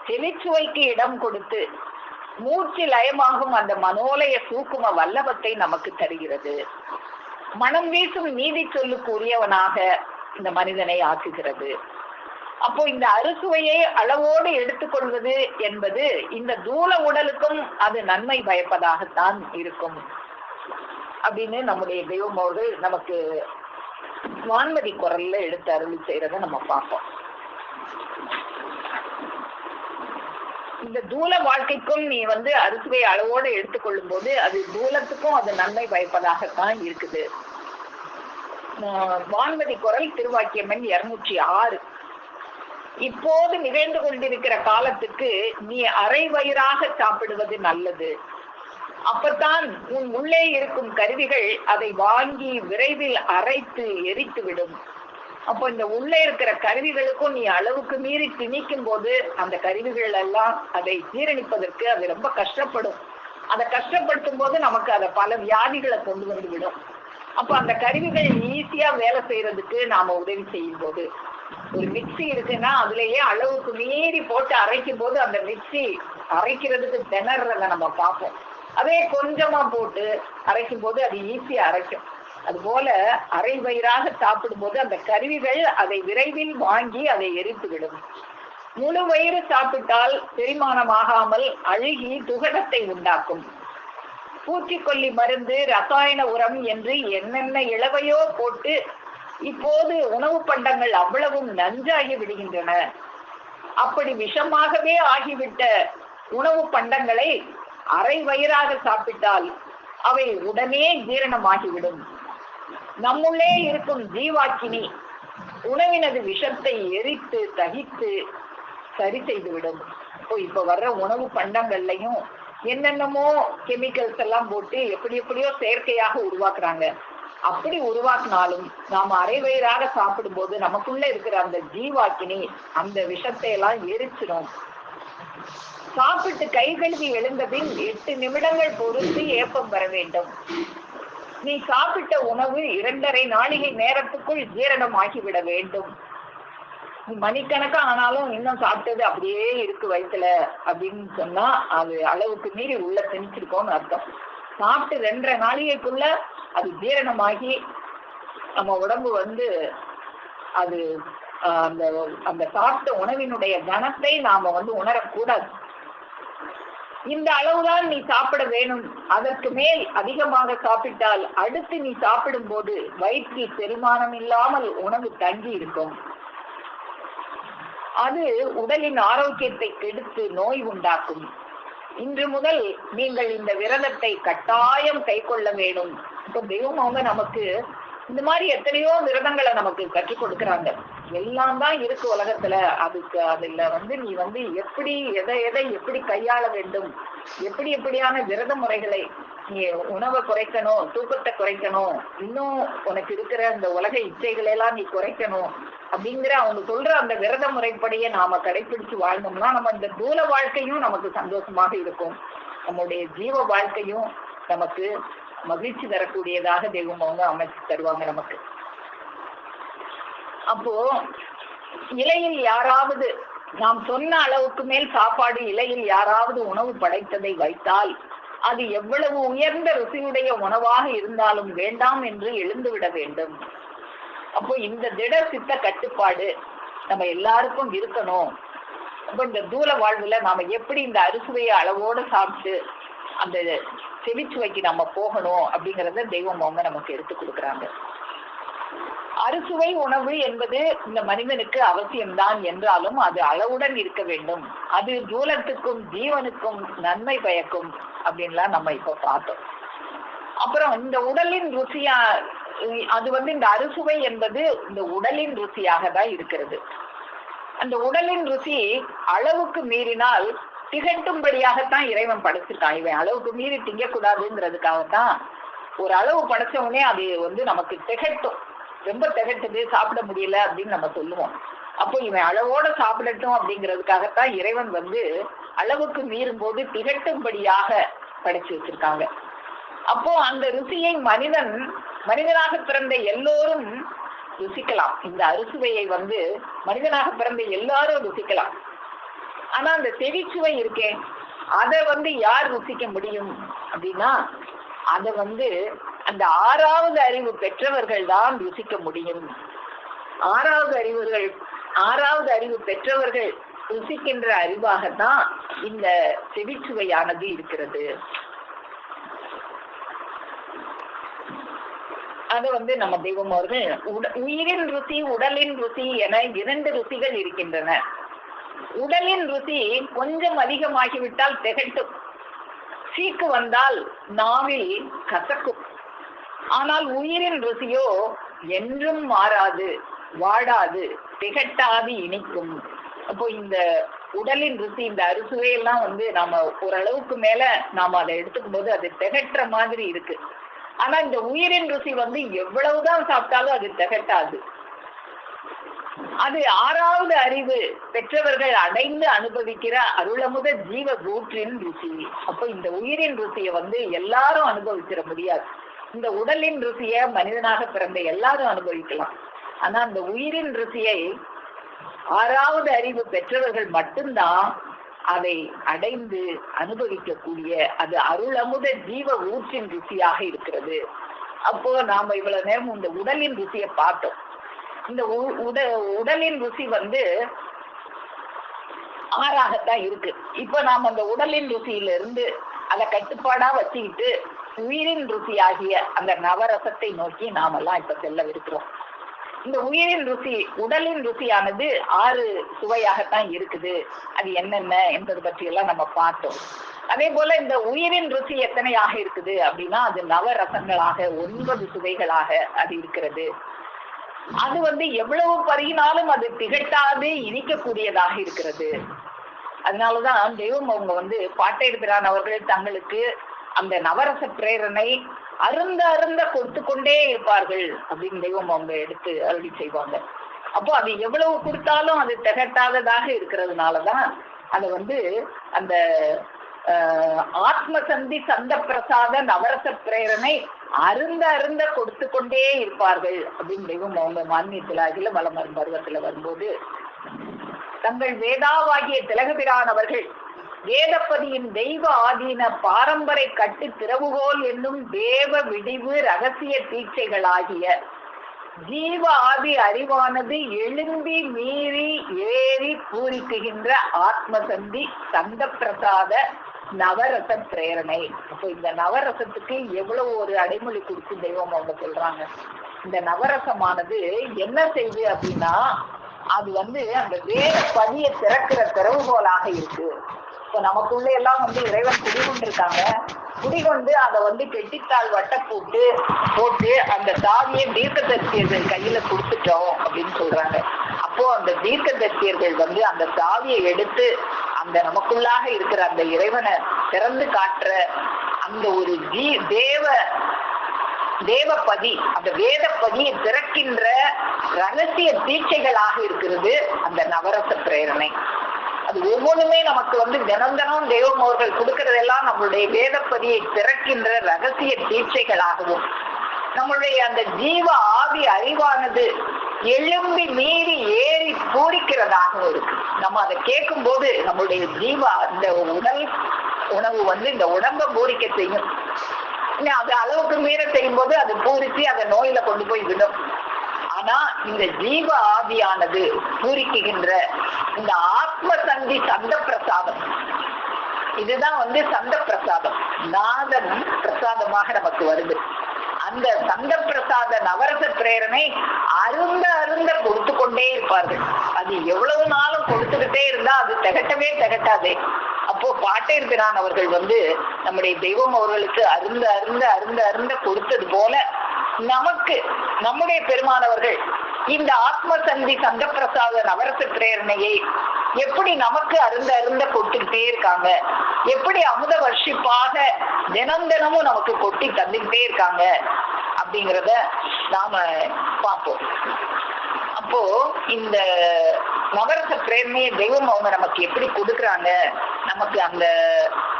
செவிச்சுவைக்கு இடம் கொடுத்து மூச்சு லயமாகும் அந்த மனோலய சூக்கும வல்லபத்தை நமக்கு தருகிறது. மனம் வீசும் நீதி சொல்லுக்கு உரியவனாக இந்த மனிதனை ஆக்குகிறது. அப்போ இந்த அறுசுவையை அளவோடு எடுத்துக்கொள்வது என்பது இந்த தூல உடலுக்கும் அது நன்மை பயப்பதாகத்தான் இருக்கும் அப்படின்னு நம்முடைய தெய்வம் அவர்கள் நமக்கு வான்மதி குரல்ல எடுத்து அருள் செய்யறத நம்ம பார்ப்போம். இந்த தூல வாழ்க்கைக்கும் நீ அறுசுவை அளவோடு எடுத்துக்கொள்ளும் போது அது தூலத்துக்கும் அது நன்மை பயப்பதாகத்தான் இருக்குது. வான்மதி குரல் திருவாக்கியமன் 206. இப்போது நிகழ்ந்து கொண்டிருக்கிற காலத்துக்கு நீ அரை வயிறாக சாப்பிடுவது நல்லது. அப்பத்தான் உன் உள்ளே இருக்கும் கருவிகள் அதை வாங்கி விரைவில் அரைத்து எரித்து விடும். அப்போ இந்த உள்ளே இருக்கிற கருவிகளுக்கும் நீ அளவுக்கு மீறி திணிக்கும் போது அந்த கருவிகள் எல்லாம் அதை ஜீரணிப்பதற்கு அது ரொம்ப கஷ்டப்படும். அதை கஷ்டப்படுத்தும் போது நமக்கு அதை பல வியாதிகளை கொண்டு வந்து விடும். அப்போ அந்த கருவிகள் ஈஸியா வேலை செய்யறதுக்கு நாம உதவி செய்யும் போது, ஒரு மிக்சி இருக்குன்னா அதுலயே அளவுக்கு மீறி போட்டு அரைக்கும் போது அந்த மிக்சி அரைக்கிறதுக்கு திணறத நம்ம பார்ப்போம். அதே கொஞ்சமா போட்டு அரைக்கும் போது அது ஈஸியா அரைக்கும். அதுபோல அரை வயிறாக சாப்பிடும் போது அந்த கருவிகள் அதை விரைவில் வாங்கி அதை எரித்து விடும். முழு வயிறு சாப்பிட்டால் செரிமானமாகாமல் அழுகி துகடத்தை உண்டாக்கும். பூச்சிக்கொல்லி மருந்து, ரசாயன உரம் என்று என்னென்ன இளவையோ போட்டு இப்போது உணவு பண்டங்கள் அவ்வளவும் நஞ்சாகி விடுகின்றன. அப்படி விஷமாகவே ஆகிவிட்ட உணவு பண்டங்களை அரை வயிறாக சாப்பிட்டால் அவை உடனே ஜீரணமாகிவிடும். நம்முள்ளே இருக்கும் ஜீவாக்கினி உணவினது விஷத்தை எரித்து தகித்து சரி செய்துவிடும். இப்ப வர்ற உணவு பண்டங்கள்லையும் என்னென்னமோ கெமிக்கல்ஸ் எல்லாம் போட்டு எப்படி எப்படியோ செயற்கையாக உருவாக்குறாங்க. அப்படி உருவாக்குனாலும் நாம அரை வயிறாக சாப்பிடும் போது நமக்குள்ள இருக்கிற அந்த ஜீவாக்கினி அந்த விஷத்தை எல்லாம் எரிச்சிடும். சாப்பிட்டு கை கழுவி எழுந்தபின் 8 நிமிடங்கள் பொறுத்து ஏப்பம் வர வேண்டும். நீ சாப்பிட்ட உணவு 2.5 நாழிகை நேரத்துக்குள் ஜீரணம் ஆகிவிட வேண்டும். மணிக்கணக்கா ஆனாலும் இன்னும் சாப்பிட்டது அப்படியே இருக்கு வயிற்றுல அப்படின்னு சொன்னா அது அளவுக்கு மீறி உள்ள திணிச்சிருக்கோம்னு அர்த்தம். சாப்பிட்டு 2.5 நாழிகைக்குள்ள அது ஜீரணமாகி நம்ம உடம்பு அது அந்த அந்த சாப்பிட்ட உணவினுடைய கனத்தை நாம உணரக்கூடாது. இந்த அளவுதான் நீ சாப்பிட வேணும். அதற்கு மேல் அதிகமாக சாப்பிட்டால் அடுத்து நீ சாப்பிடும் போது வயிற்றில் செரிமானம் இல்லாமல் உணவு தங்கி இருக்கும். அது உடலின் ஆரோக்கியத்தை கெடுத்து நோய் உண்டாக்கும். இன்று முதல் நீங்கள் இந்த விரதத்தை கட்டாயம் கை கொள்ள வேணும். இப்ப தெய்வம் நமக்கு இந்த மாதிரி எத்தனையோ விரதங்களை நமக்கு கற்றுக் கொடுக்கறாங்க. எல்லாம் தான் இருக்கு உலகத்துல. அதுல நீ எப்படி எதை எப்படி கையாள வேண்டும், எப்படியான விரத முறைகளை, நீ உணவை குறைக்கணும், தூக்கத்தை குறைக்கணும், இன்னும் உனக்கு இருக்கிற இந்த உலக இச்சைகளை எல்லாம் நீ குறைக்கணும் அப்படிங்கிற அவங்க சொல்ற அந்த விரத முறைப்படியே நாம கடைபிடிச்சு வாழ்ந்தோம்னா நம்ம இந்த தூல வாழ்க்கையும் நமக்கு சந்தோஷமாக இருக்கும். நம்முடைய ஜீவ வாழ்க்கையும் நமக்கு மகிழ்ச்சி தரக்கூடியதாக தெய்வம் அமைச்சு தருவாங்க நமக்கு. அப்போ இலையில் யாராவது நாம் சொன்ன அளவுக்கு மேல் சாப்பாடு இலையில் யாராவது உணவு படைத்ததை வைத்தால் அது எவ்வளவு உயர்ந்த ருசியுடைய உணவாக இருந்தாலும் வேண்டாம் என்று எழுந்து விட வேண்டும். அப்போ இந்த திட சித்த கட்டுப்பாடு நம்ம எல்லாருக்கும் இருக்கணும். அப்போ இந்த தூல வாழ்வுல நாம எப்படி இந்த அறுசுவையை அளவோடு சாப்பிட்டு அந்த செவிச்சுவைக்கு நம்ம போகணும் அப்படிங்கறத தெய்வம் நமக்கு எடுத்து கொடுக்குறாங்க. அறுசுவை உணவு என்பது இந்த மனிதனுக்கு அவசியம்தான் என்றாலும் அது அளவுடன் இருக்க வேண்டும். அது தூலத்துக்கும் ஜீவனுக்கும் நன்மை பயக்கும் அப்படின்லாம் நம்ம இப்ப பார்த்தோம். அப்புறம் இந்த உடலின் ருசியா அது இந்த அறுசுவை என்பது இந்த உடலின் ருசியாக தான் இருக்கிறது. அந்த உடலின் ருசி அளவுக்கு மீறினால் திகட்டும்படியாகத்தான் இறைவன் படைச்சிருக்கான். இவன் அளவுக்கு மீறி திங்கக்கூடாதுங்கிறதுக்காகத்தான் ஒரு அளவு படைச்சவனே அது நமக்கு திகட்டும். ரொம்ப திகட்டுது, சாப்பிட முடியல அப்படின்னு நம்ம சொல்லுவோம். அப்போ இவன் அளவோட சாப்பிடட்டும் அப்படிங்கிறதுக்காகத்தான் இறைவன் அளவுக்கு மீறும் போது திகட்டும்படியாக படைச்சு வச்சிருக்காங்க. அப்போ அந்த ருசியை மனிதனாக பிறந்த எல்லோரும் ருசிக்கலாம். இந்த அறுசுவையை மனிதனாக பிறந்த எல்லாரும் ருசிக்கலாம். ஆனா அந்த செவிச்சுவை இருக்கே அதை யார் ருசிக்க முடியும் அப்படின்னா அதை அந்த 6வது அறிவு பெற்றவர்கள் தான் ருசிக்க முடியும். 6வது அறிவு பெற்றவர்கள் ருசிக்கின்ற அறிவாகத்தான் இந்த செவிச்சுவையானது இருக்கிறது. அதை நம்ம தெய்வம் அவர்கள் உயிரின் ருசி உடலின் ருசி என 2 ருசிகள் இருக்கின்றன. உடலின் ருசி கொஞ்சம் அதிகமாகிவிட்டால் திகட்டும், சீக்கு வந்தால் நாவில் கசக்கும். ஆனால் உயிரின் ருசியோ என்றும் மாறாது, வாடாது, திகட்டாது இனிக்கும். அப்போ இந்த உடலின் ருசி, இந்த அறுசுவையெல்லாம் நாம ஓரளவுக்கு மேல நாம அதை எடுத்துக்கும் போது அது திகட்டுற மாதிரி இருக்கு. ஆனா இந்த உயிரின் ருசி எவ்வளவுதான் சாப்பிட்டாலும் அது திகட்டாது. அது ஆறாவது அறிவு பெற்றவர்கள் அடைந்து அனுபவிக்கிற அருளமுத ஜீவ ஊற்றின் ருசி. அப்போ இந்த உயிரின் ருசியை எல்லாரும் அனுபவிச்சிட முடியாது. இந்த உடலின் ருசிய மனிதனாக பிறந்த எல்லாரும் அனுபவிக்கலாம். ஆனா அந்த உயிரின் ருசியை ஆறாவது அறிவு பெற்றவர்கள் மட்டும்தான் அதை அடைந்து அனுபவிக்கக்கூடிய அது அருளமுத ஜீவ ஊற்றின் ருசியாக இருக்கிறது. அப்போ நாம இவ்வளவு நேரம் இந்த உடலின் ருசியை பார்த்தோம். இந்த உடலின் ருசி ஆறாகத்தான் இருக்கு. இப்ப நாம அந்த உடலின் ருசியில இருந்து அதை கட்டுப்பாடா வச்சுக்கிட்டு உயிரின் ருசி ஆகிய அந்த நவரசத்தை நோக்கி நாமெல்லாம் இப்ப செல்லவிருக்கிறோம். இந்த உயிரின் ருசி, உடலின் ருசியானது 6 சுவையாகத்தான் இருக்குது. அது என்னென்ன என்பது பற்றி எல்லாம் நம்ம பார்த்தோம். அதே போல இந்த உயிரின் ருசி எத்தனையாக இருக்குது அப்படின்னா அது நவரசங்களாக 9 சுவைகளாக அது இருக்கிறது. அது எவ்வளவு பருகினாலும் அது திகட்டாது இனிக்கக்கூடியதாக இருக்கிறது. அதனாலதான் தெய்வம் அவங்க பாட்டையர் அவர்கள் தங்களுக்கு அந்த நவரச பிரேரணை அருந்த அருந்த கொடுத்து கொண்டே இருப்பார்கள் அப்படின்னு தெய்வம் அவங்க எடுத்து அருளி செய்வாங்க. அப்போ அது எவ்வளவு கொடுத்தாலும் அது திகட்டாததாக இருக்கிறதுனாலதான் அதை அந்த ஆத்மசந்தி சந்த பிரசாத நவரச பிரேரணை அருந்த அருந்த கொடுத்து கொண்டே இருப்பார்கள் அப்படின்னு தெய்வம் அவங்க மான்மியத்தில் அகில வளமரும் பருவத்துல வரும்போது தங்கள் வேதாவாகிய திலகபிரான் அவர்கள் வேதப்பதியின் தெய்வ ஆதீன பாரம்பரை கட்டு திறவுகோல் என்னும் தேவ விடிவு ரகசிய தீட்சைகளாகிய ஜீவ ஆதி அறிவானது எழும்பி மீறி ஏறி பூரிக்குகின்ற ஆத்மசந்தி சந்த பிரசாத நவரச பிரேரணை. அப்போ இந்த நவரசத்துக்கு எவ்வளவு ஒரு அடைமொழி கொடுத்து தெய்வம் அவங்க சொல்றாங்க. இந்த நவரசமானது என்ன செய்யுது அப்படின்னா அது அந்த வேத பதியை திறக்கிற திறவுகோலாக இருக்கு. இப்ப நமக்குள்ள எல்லாம் இறைவன் குடிகொண்டிருக்காங்க. குடிகொண்டு அதை கெட்டித்தாள் வட்ட போட்டு அந்த தாவியை தீர்க்கதரிசியர்கள் கையில கொடுத்துட்டோம் அப்படின்னு சொல்றாங்க. அப்போ அந்த தீர்க்கதரிசியர்கள் அந்த தாவியை எடுத்து அந்த நமக்குள்ளாக இருக்கிற அந்த இறைவனை திறந்து காட்டுற அந்த ஒரு தேவபதி, அந்த வேதப்பதியை திறக்கின்ற ரகசிய தீட்சைகளாக இருக்கிறது அந்த நவரச பிரேரணை. அது ஒவ்வொன்றுமே நமக்கு தினம் தினம் தெய்வம் அவர்கள் கொடுக்கறதெல்லாம் நம்மளுடைய வேதப்பதியை திறக்கின்ற ரகசிய தீட்சைகளாகவும் நம்மளுடைய அந்த ஜீவ ஆவி அறிவானது எழும்பி மீறி ஏறி பூரிக்கிறதாகவும் இருக்கு. நம்ம அதை கேட்கும் போது நம்மளுடைய ஜீவ அந்த உடல் உணவு இந்த உடம்பை பூரிக்க செய்யும். அது அளவுக்கு மீற செய்யும் போது அது பூரிச்சு அதை நோயில கொண்டு போய் விடும். ஆனா இந்த ஜீவ ஆவியானது பூரிக்குகின்ற இந்த ஆத்ம சந்தி சந்த பிரசாதம், இதுதான் சந்த பிரசாதம். நாதன் பிரசாதமாக நமக்கு வருது. அந்த சந்த பிரசாத நவரச பிரேரணை அருந்த அருந்த கொடுத்து கொண்டே இருப்பார்கள். அது எவ்வளவு நாளும் கொடுத்துக்கிட்டே இருந்தா அது திகட்டவே திகட்டாதே. அப்போ பாட்டையர் பிரான் அவர்கள் நம்முடைய தெய்வம் அவர்களுக்கு அருந்த அருந்த அருந்த அருந்த கொடுத்தது போல நமக்கு நம்முடைய பெருமானவர்கள் இந்த ஆத்ம சந்தி சந்த பிரசாத நவரச பிரேரணையை எப்படி நமக்கு அருந்த அருந்த கொடுத்துக்கிட்டே இருக்காங்க, எப்படி அமுத வர்ஷிப்பாக தினம் தினமும் நமக்கு கொட்டி தந்துக்கிட்டே இருக்காங்க அப்படிங்கிறத நாம பார்ப்போம். அப்போ இந்த நவரச பிரேரணையை தெய்வம் அவங்க நமக்கு எப்படி கொடுக்குறாங்க, நமக்கு அந்த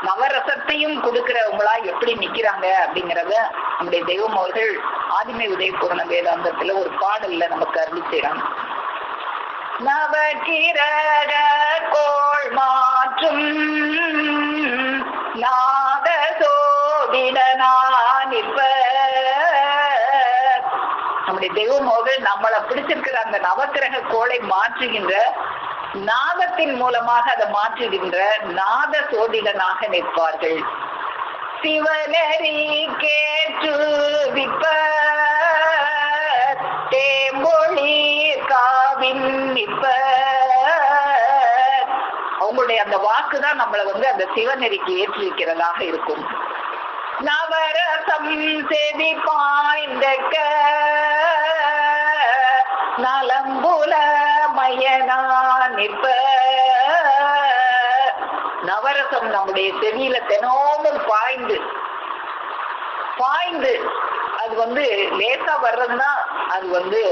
நவரசத்தையும் கொடுக்கிறவங்களா எப்படி நிக்கிறாங்க அப்படிங்கிறத நம்முடைய தெய்வம் அவர்கள் ஆதிமை உதயபூர்ண வேதாந்தத்துல ஒரு பாடல்ல நமக்கு அருளி செய்றாங்க. நவகிரக கோள் மாற்றும் நாத சோதிடனானிப்ப. நம்முடைய தெய்வம் அவர்கள் நம்மளை பிடிச்சிருக்கிற அந்த நவக்கிரக கோளை மாற்றுகின்ற நாதத்தின் மூலமாக அதை மாற்றுகின்ற நாத சோதிடனாக நிற்பார்கள். சிவனரி கேற்று விப்ப தேம்பொழி காவின் நிற்ப. அவங்களுடைய அந்த வாக்குதான் நம்மளை அந்த சிவநெறிக்கு ஏற்றி வைக்கிறதாக இருக்கும். நவரசம் செதி பாய்ந்த நலம்புல நவரசமயனா நிற்ப. நவரசம் நம்முடைய செவியில தினமும் பாய்ந்து பாய்ந்து அது லேசா வர்றதுன்னா அது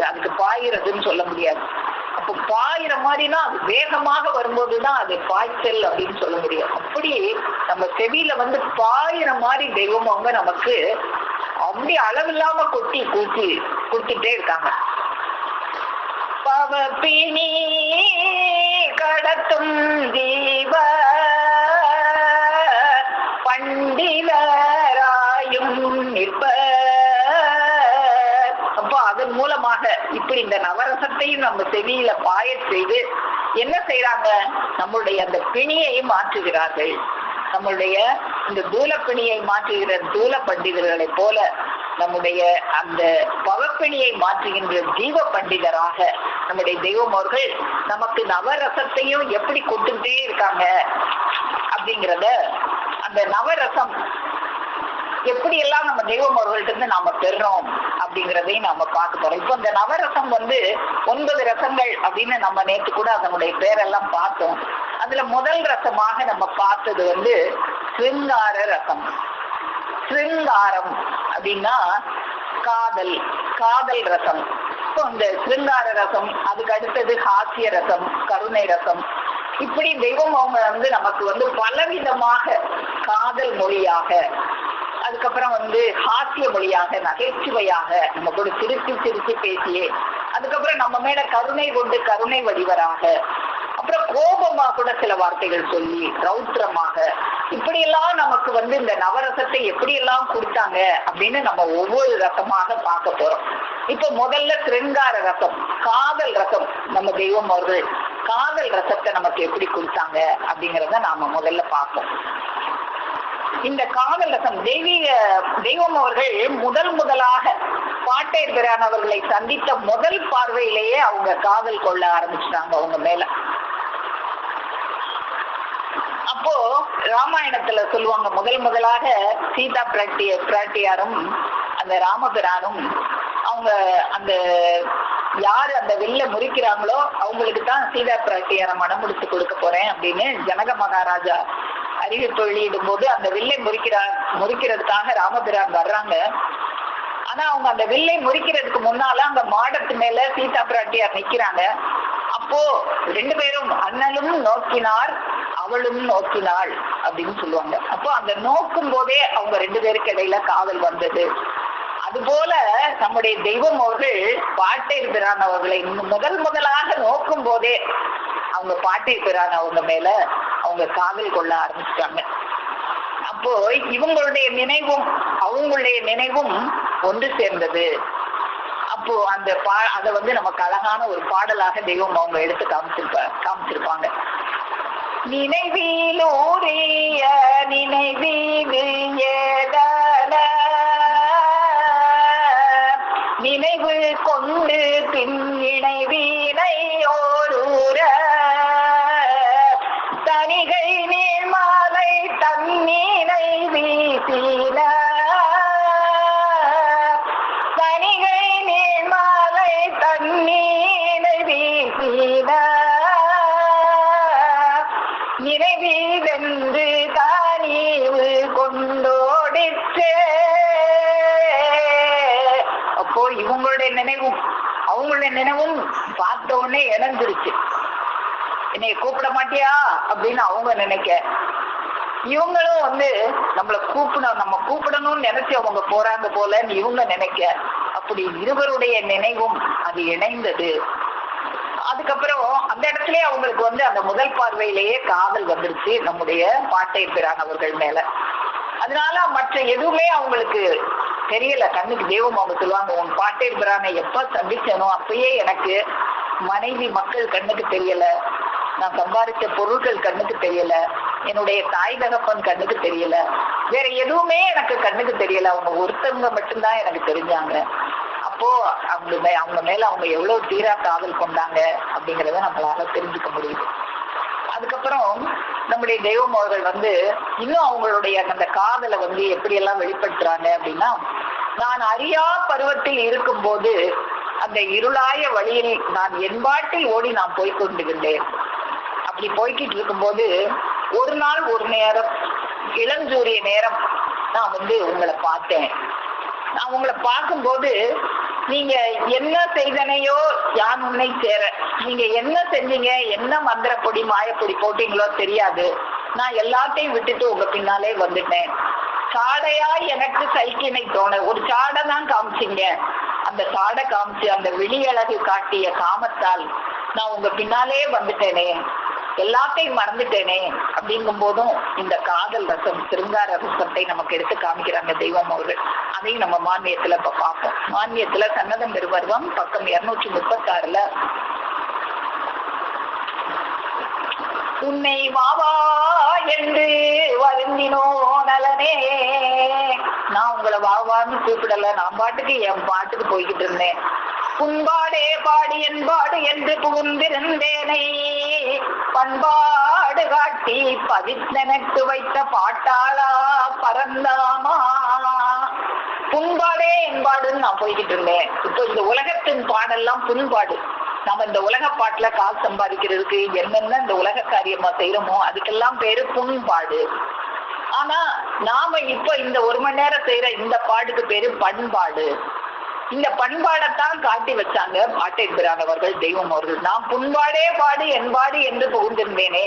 அதுக்கு பாயிறதுன்னு சொல்ல முடியாது. அப்போ பாயிற மாதிரினா அது வேகமாக வரும்போதுதான் அது பாய்ச்சல் அப்படின்னு சொல்ல முடியும். அப்படி நம்ம செவியில பாயிற மாதிரி தெய்வம் அவங்க நமக்கு அப்படி அளவில்லாம கொட்டி கூட்டி கொடுத்துட்டே இருக்காங்க. பவப்பினி கடத்தும் ஜீவ பண்டிதராயும் நிற்ப. அப்போ அதன் மூலமாக இப்படி இந்த நவரசத்தையும் நம்ம செவியில பாய செய்து என்ன செய்யறாங்க, நம்மளுடைய அந்த பிணியை மாற்றுகிறார்கள். நம்மளுடைய இந்த தூலப்பிணியை மாற்றுகிற தூல பண்டிதர்களை போல நம்முடைய அந்த பவப்பிணியை மாற்றுகின்ற ஜீவ பண்டிதராக நம்முடைய தெய்வம் அவர்கள் நமக்கு நவரசத்தையும் எப்படி கொடுத்துட்டே இருக்காங்க அப்படிங்கிறத, அந்த நவரசம் எப்படி எல்லாம் நம்ம தெய்வம் அவர்கள்ட்ட இருந்து நாம பெறோம் அப்படிங்கிறதையும் நாம பார்க்க போறோம். இப்போ இந்த நவரசம் 9 ரசங்கள் அப்படின்னு நம்ம நேற்று கூட அதனுடைய பேரெல்லாம் பார்த்தோம். அதுல முதல் ரசமாக நம்ம பார்த்தது சிருங்கார ரசம். சிருங்காரம் அப்படின்னா காதல், காதல் ரசம். இப்போ இந்த சிருங்கார ரசம், அதுக்கு அடுத்தது ஹாஸ்ய ரசம், கருணை ரசம். இப்படி தெய்வம் அவங்க நமக்கு பலவிதமாக காதல் மொழியாக, அதுக்கப்புறம் ஹாஸ்ய மொழியாக, நகைச்சுவையாக நம்ம கூட சிரிச்சு சிரிச்சு பேசியே, அதுக்கப்புறம் நம்ம மேல கருணை கொண்டு கருணை வடிவராக, அப்புறம் கோபமா கூட சில வார்த்தைகள் சொல்லி ரௌத்ரமாக, இப்படி எல்லாம் நமக்கு இந்த நவரசத்தை எப்படி எல்லாம் கொடுத்தாங்க அப்படின்னு நம்ம ஒவ்வொரு ரசமாக பார்க்க போறோம். இப்ப முதல்ல சிருங்கார ரசம், காதல் ரசம். நம்ம தெய்வம் அவர்கள் காதல் ரசத்தை நமக்கு எப்படி கொடுத்தாங்க அப்படிங்கிறத நாம முதல்ல பார்ப்போம். இந்த காதல் ரசம் தெய்வம் அவர்கள் முதலாக பாட்டையர் பிரான் அவர்களை சந்தித்த முதல் பார்வையிலேயே அவங்க காதல் கொள்ள ஆரம்பிச்சிட்டாங்க அவங்க மேல. அப்போ ராமாயணத்துல சொல்லுவாங்க, முதலாக சீதா பிராட்டியாரும் அந்த ராமபிரானும் அவங்க அந்த யாரு அந்த வில்ல முறிக்கிறாங்களோ அவங்களுக்கு தான் சீதா பிராட்டியார மனம் முடிச்சு கொடுக்க போறேன் அப்படின்னு ஜனக மகாராஜா அறிவிப்பு வெளியிடும் போது அந்த வில்லை முறிக்கிறதுக்காக ராமபிரான் வர்றாங்க. ஆனா அவங்க அந்த வில்லை முறிக்கிறதுக்கு முன்னால அந்த மாடத்து மேல சீதா பிராட்டியார் நிக்கிறாங்க. அப்போ 2 பேரும் அண்ணலும் நோக்கினார் அவளும் நோக்கினாள் அப்படின்னு சொல்லுவாங்க. அப்போ அந்த நோக்கும் போதே அவங்க 2 பேருக்கு இடையில காதல் வந்தது. அதுபோல நம்முடைய தெய்வம் அவர்கள் பாட்டையர் பிரான் அவர்களை முதலாக நோக்கும் போதே அவங்க பாட்டையர் பிரான் அவங்க மேல அவங்க காதல் கொள்ள ஆரம்பிச்சிட்டாங்க. அப்போ இவங்களுடைய நினைவும் அவங்களுடைய நினைவும் ஒன்று சேர்ந்தது. அப்போ அந்த அதை நமக்கு அழகான ஒரு பாடலாக தெய்வம் அவங்க எடுத்து காமிச்சிருப்பாங்க. நினைவிலூரிய நினைவீது ஏதன நினைவு கொண்டு பின் இணைவீனை ஓரூர தனிகை நீர்மாலை தண்ணீனை வீசின தனிகை நீர்மாலை தண்ணீனை வீசின நினைவீவென்று தானீவு கொண்டோடிச்சே. அப்போ இவங்களுடைய நினைவும் அவங்களுடைய நினைவும் பார்த்த உடனே இணைஞ்சிருச்சு. என்னைய கூப்பிட மாட்டியா அப்படின்னு அவங்க நினைக்க, இவங்களும் நம்மளை நம்ம கூப்பிடணும்னு நினைச்சு அவங்க போறாங்க போலன்னு இவங்க நினைக்க, அப்படி இருவருடைய நினைவும் அது இணைந்தது. அதுக்கப்புறம் அந்த இடத்துலயே அவங்களுக்கு அந்த முதல் பார்வையிலேயே காதல் வந்துருச்சு நம்முடைய பாட்டையர் பிரான் அவர்கள் மேல. அதனால மற்ற எதுவுமே அவங்களுக்கு தெரியல. கண்ணுக்கு தெய்வம் அவங்க சொல்லுவாங்க, உன் பாட்டையர் பிரானை எப்ப சந்திச்சனோ அப்பயே எனக்கு மனைவி மக்கள் கண்ணுக்கு தெரியல, நான் சம்பாதிச்ச பொருட்கள் கண்ணுக்கு தெரியல, என்னுடைய தாய் தகப்பன் கண்ணுக்கு தெரியல, வேற எதுவுமே எனக்கு கண்ணுக்கு தெரியல, அவங்க ஒருத்தவங்க மட்டும்தான் எனக்கு தெரிஞ்சாங்க. அப்போ அவங்க மேல அவங்க எவ்வளவு தீரா காதல் கொண்டாங்க அப்படிங்கறத நம்மளால தெரிஞ்சுக்க முடியுது. அதுக்கப்புறம் நம்முடைய தெய்வம் அவர்கள் இன்னும் அவங்களுடைய அந்த காதலை எப்படி எல்லாம் வெளிப்படுத்துறாங்க அப்படின்னா, நான் அறியா பருவத்தில் இருக்கும் போது அந்த இருளாய வழியில் நான் என்பாட்டில் ஓடி நான் போய்கொண்டிருந்தேன். அப்படி போய்கிட்டு இருக்கும்போது ஒரு நாள் ஒரு நேரம் இளஞ்சூரிய நேரம் நான் உங்களை பார்த்தேன். நான் உங்களை பார்க்கும்போது நீங்க என்ன செய்தனையோ யான் உன்னை சேர, நீங்க என்ன செஞ்சீங்க, என்ன மந்திரப்பொடி மாயப்பொடி போட்டீங்களோ தெரியாது. நான் எல்லாத்தையும் விட்டுட்டு உங்க பின்னாலே வந்துட்டேன். சாடையா எனக்கு சைக்கினை தோண ஒரு சாடை தான் காமிச்சிங்க. அந்த சாடை காமிச்சு அந்த வெளியழகு காட்டிய காமத்தால் நான் உங்க பின்னாலே வந்துட்டேனே, எல்லாத்தையும் மறந்துட்டேனே. அப்படிங்கும் போதும் இந்த காதல் ரசம், சிருங்கார ரசத்தை நமக்கு எடுத்து காமிக்கிறாங்க தெய்வம் அவர்கள். அதையும் நம்ம மானியத்துல இப்ப பார்ப்போம். மானியத்துல சன்னதம் பெருவர்வம் பக்கம் 236ல உன்னை வாவா என்று வருந்தினோ நலனே. நான் உங்களை வாவான்னு கூப்பிடல, நான் பாட்டுக்கு என் பாட்டுக்கு போய்கிட்டு இருந்தேன். புண்பாடே பாடி என்பாடு என்று புகுந்திருந்தேனை பண்பாடு காட்டி பதித்தெனக்கு வைத்த பாட்டாளா பரந்தாமா. புண்பாடே என்பாடுன்னு நான் போய்கிட்டு இருந்தேன். இப்போ இந்த உலகத்தின் பாடெல்லாம் புண்பாடு. நம்ம இந்த உலக பாட்டுல காசு சம்பாதிக்கிறதுக்கு என்னென்ன இந்த உலக காரியமா செய்யறோமோ அதுக்கெல்லாம் பேரு புண்பாடு. ஆனா நாம இப்ப இந்த 1 மணி நேரம் செய்யற இந்த பாட்டுக்கு பேரு பண்பாடு. இந்த பண்பாடத்தான் காட்டி வச்சாங்க பாட்டேந்திரான் அவர்கள், தெய்வம் அவர்கள். நான் புண்பாடே பாடு என்பாடு என்று புகுந்திருந்தேனே,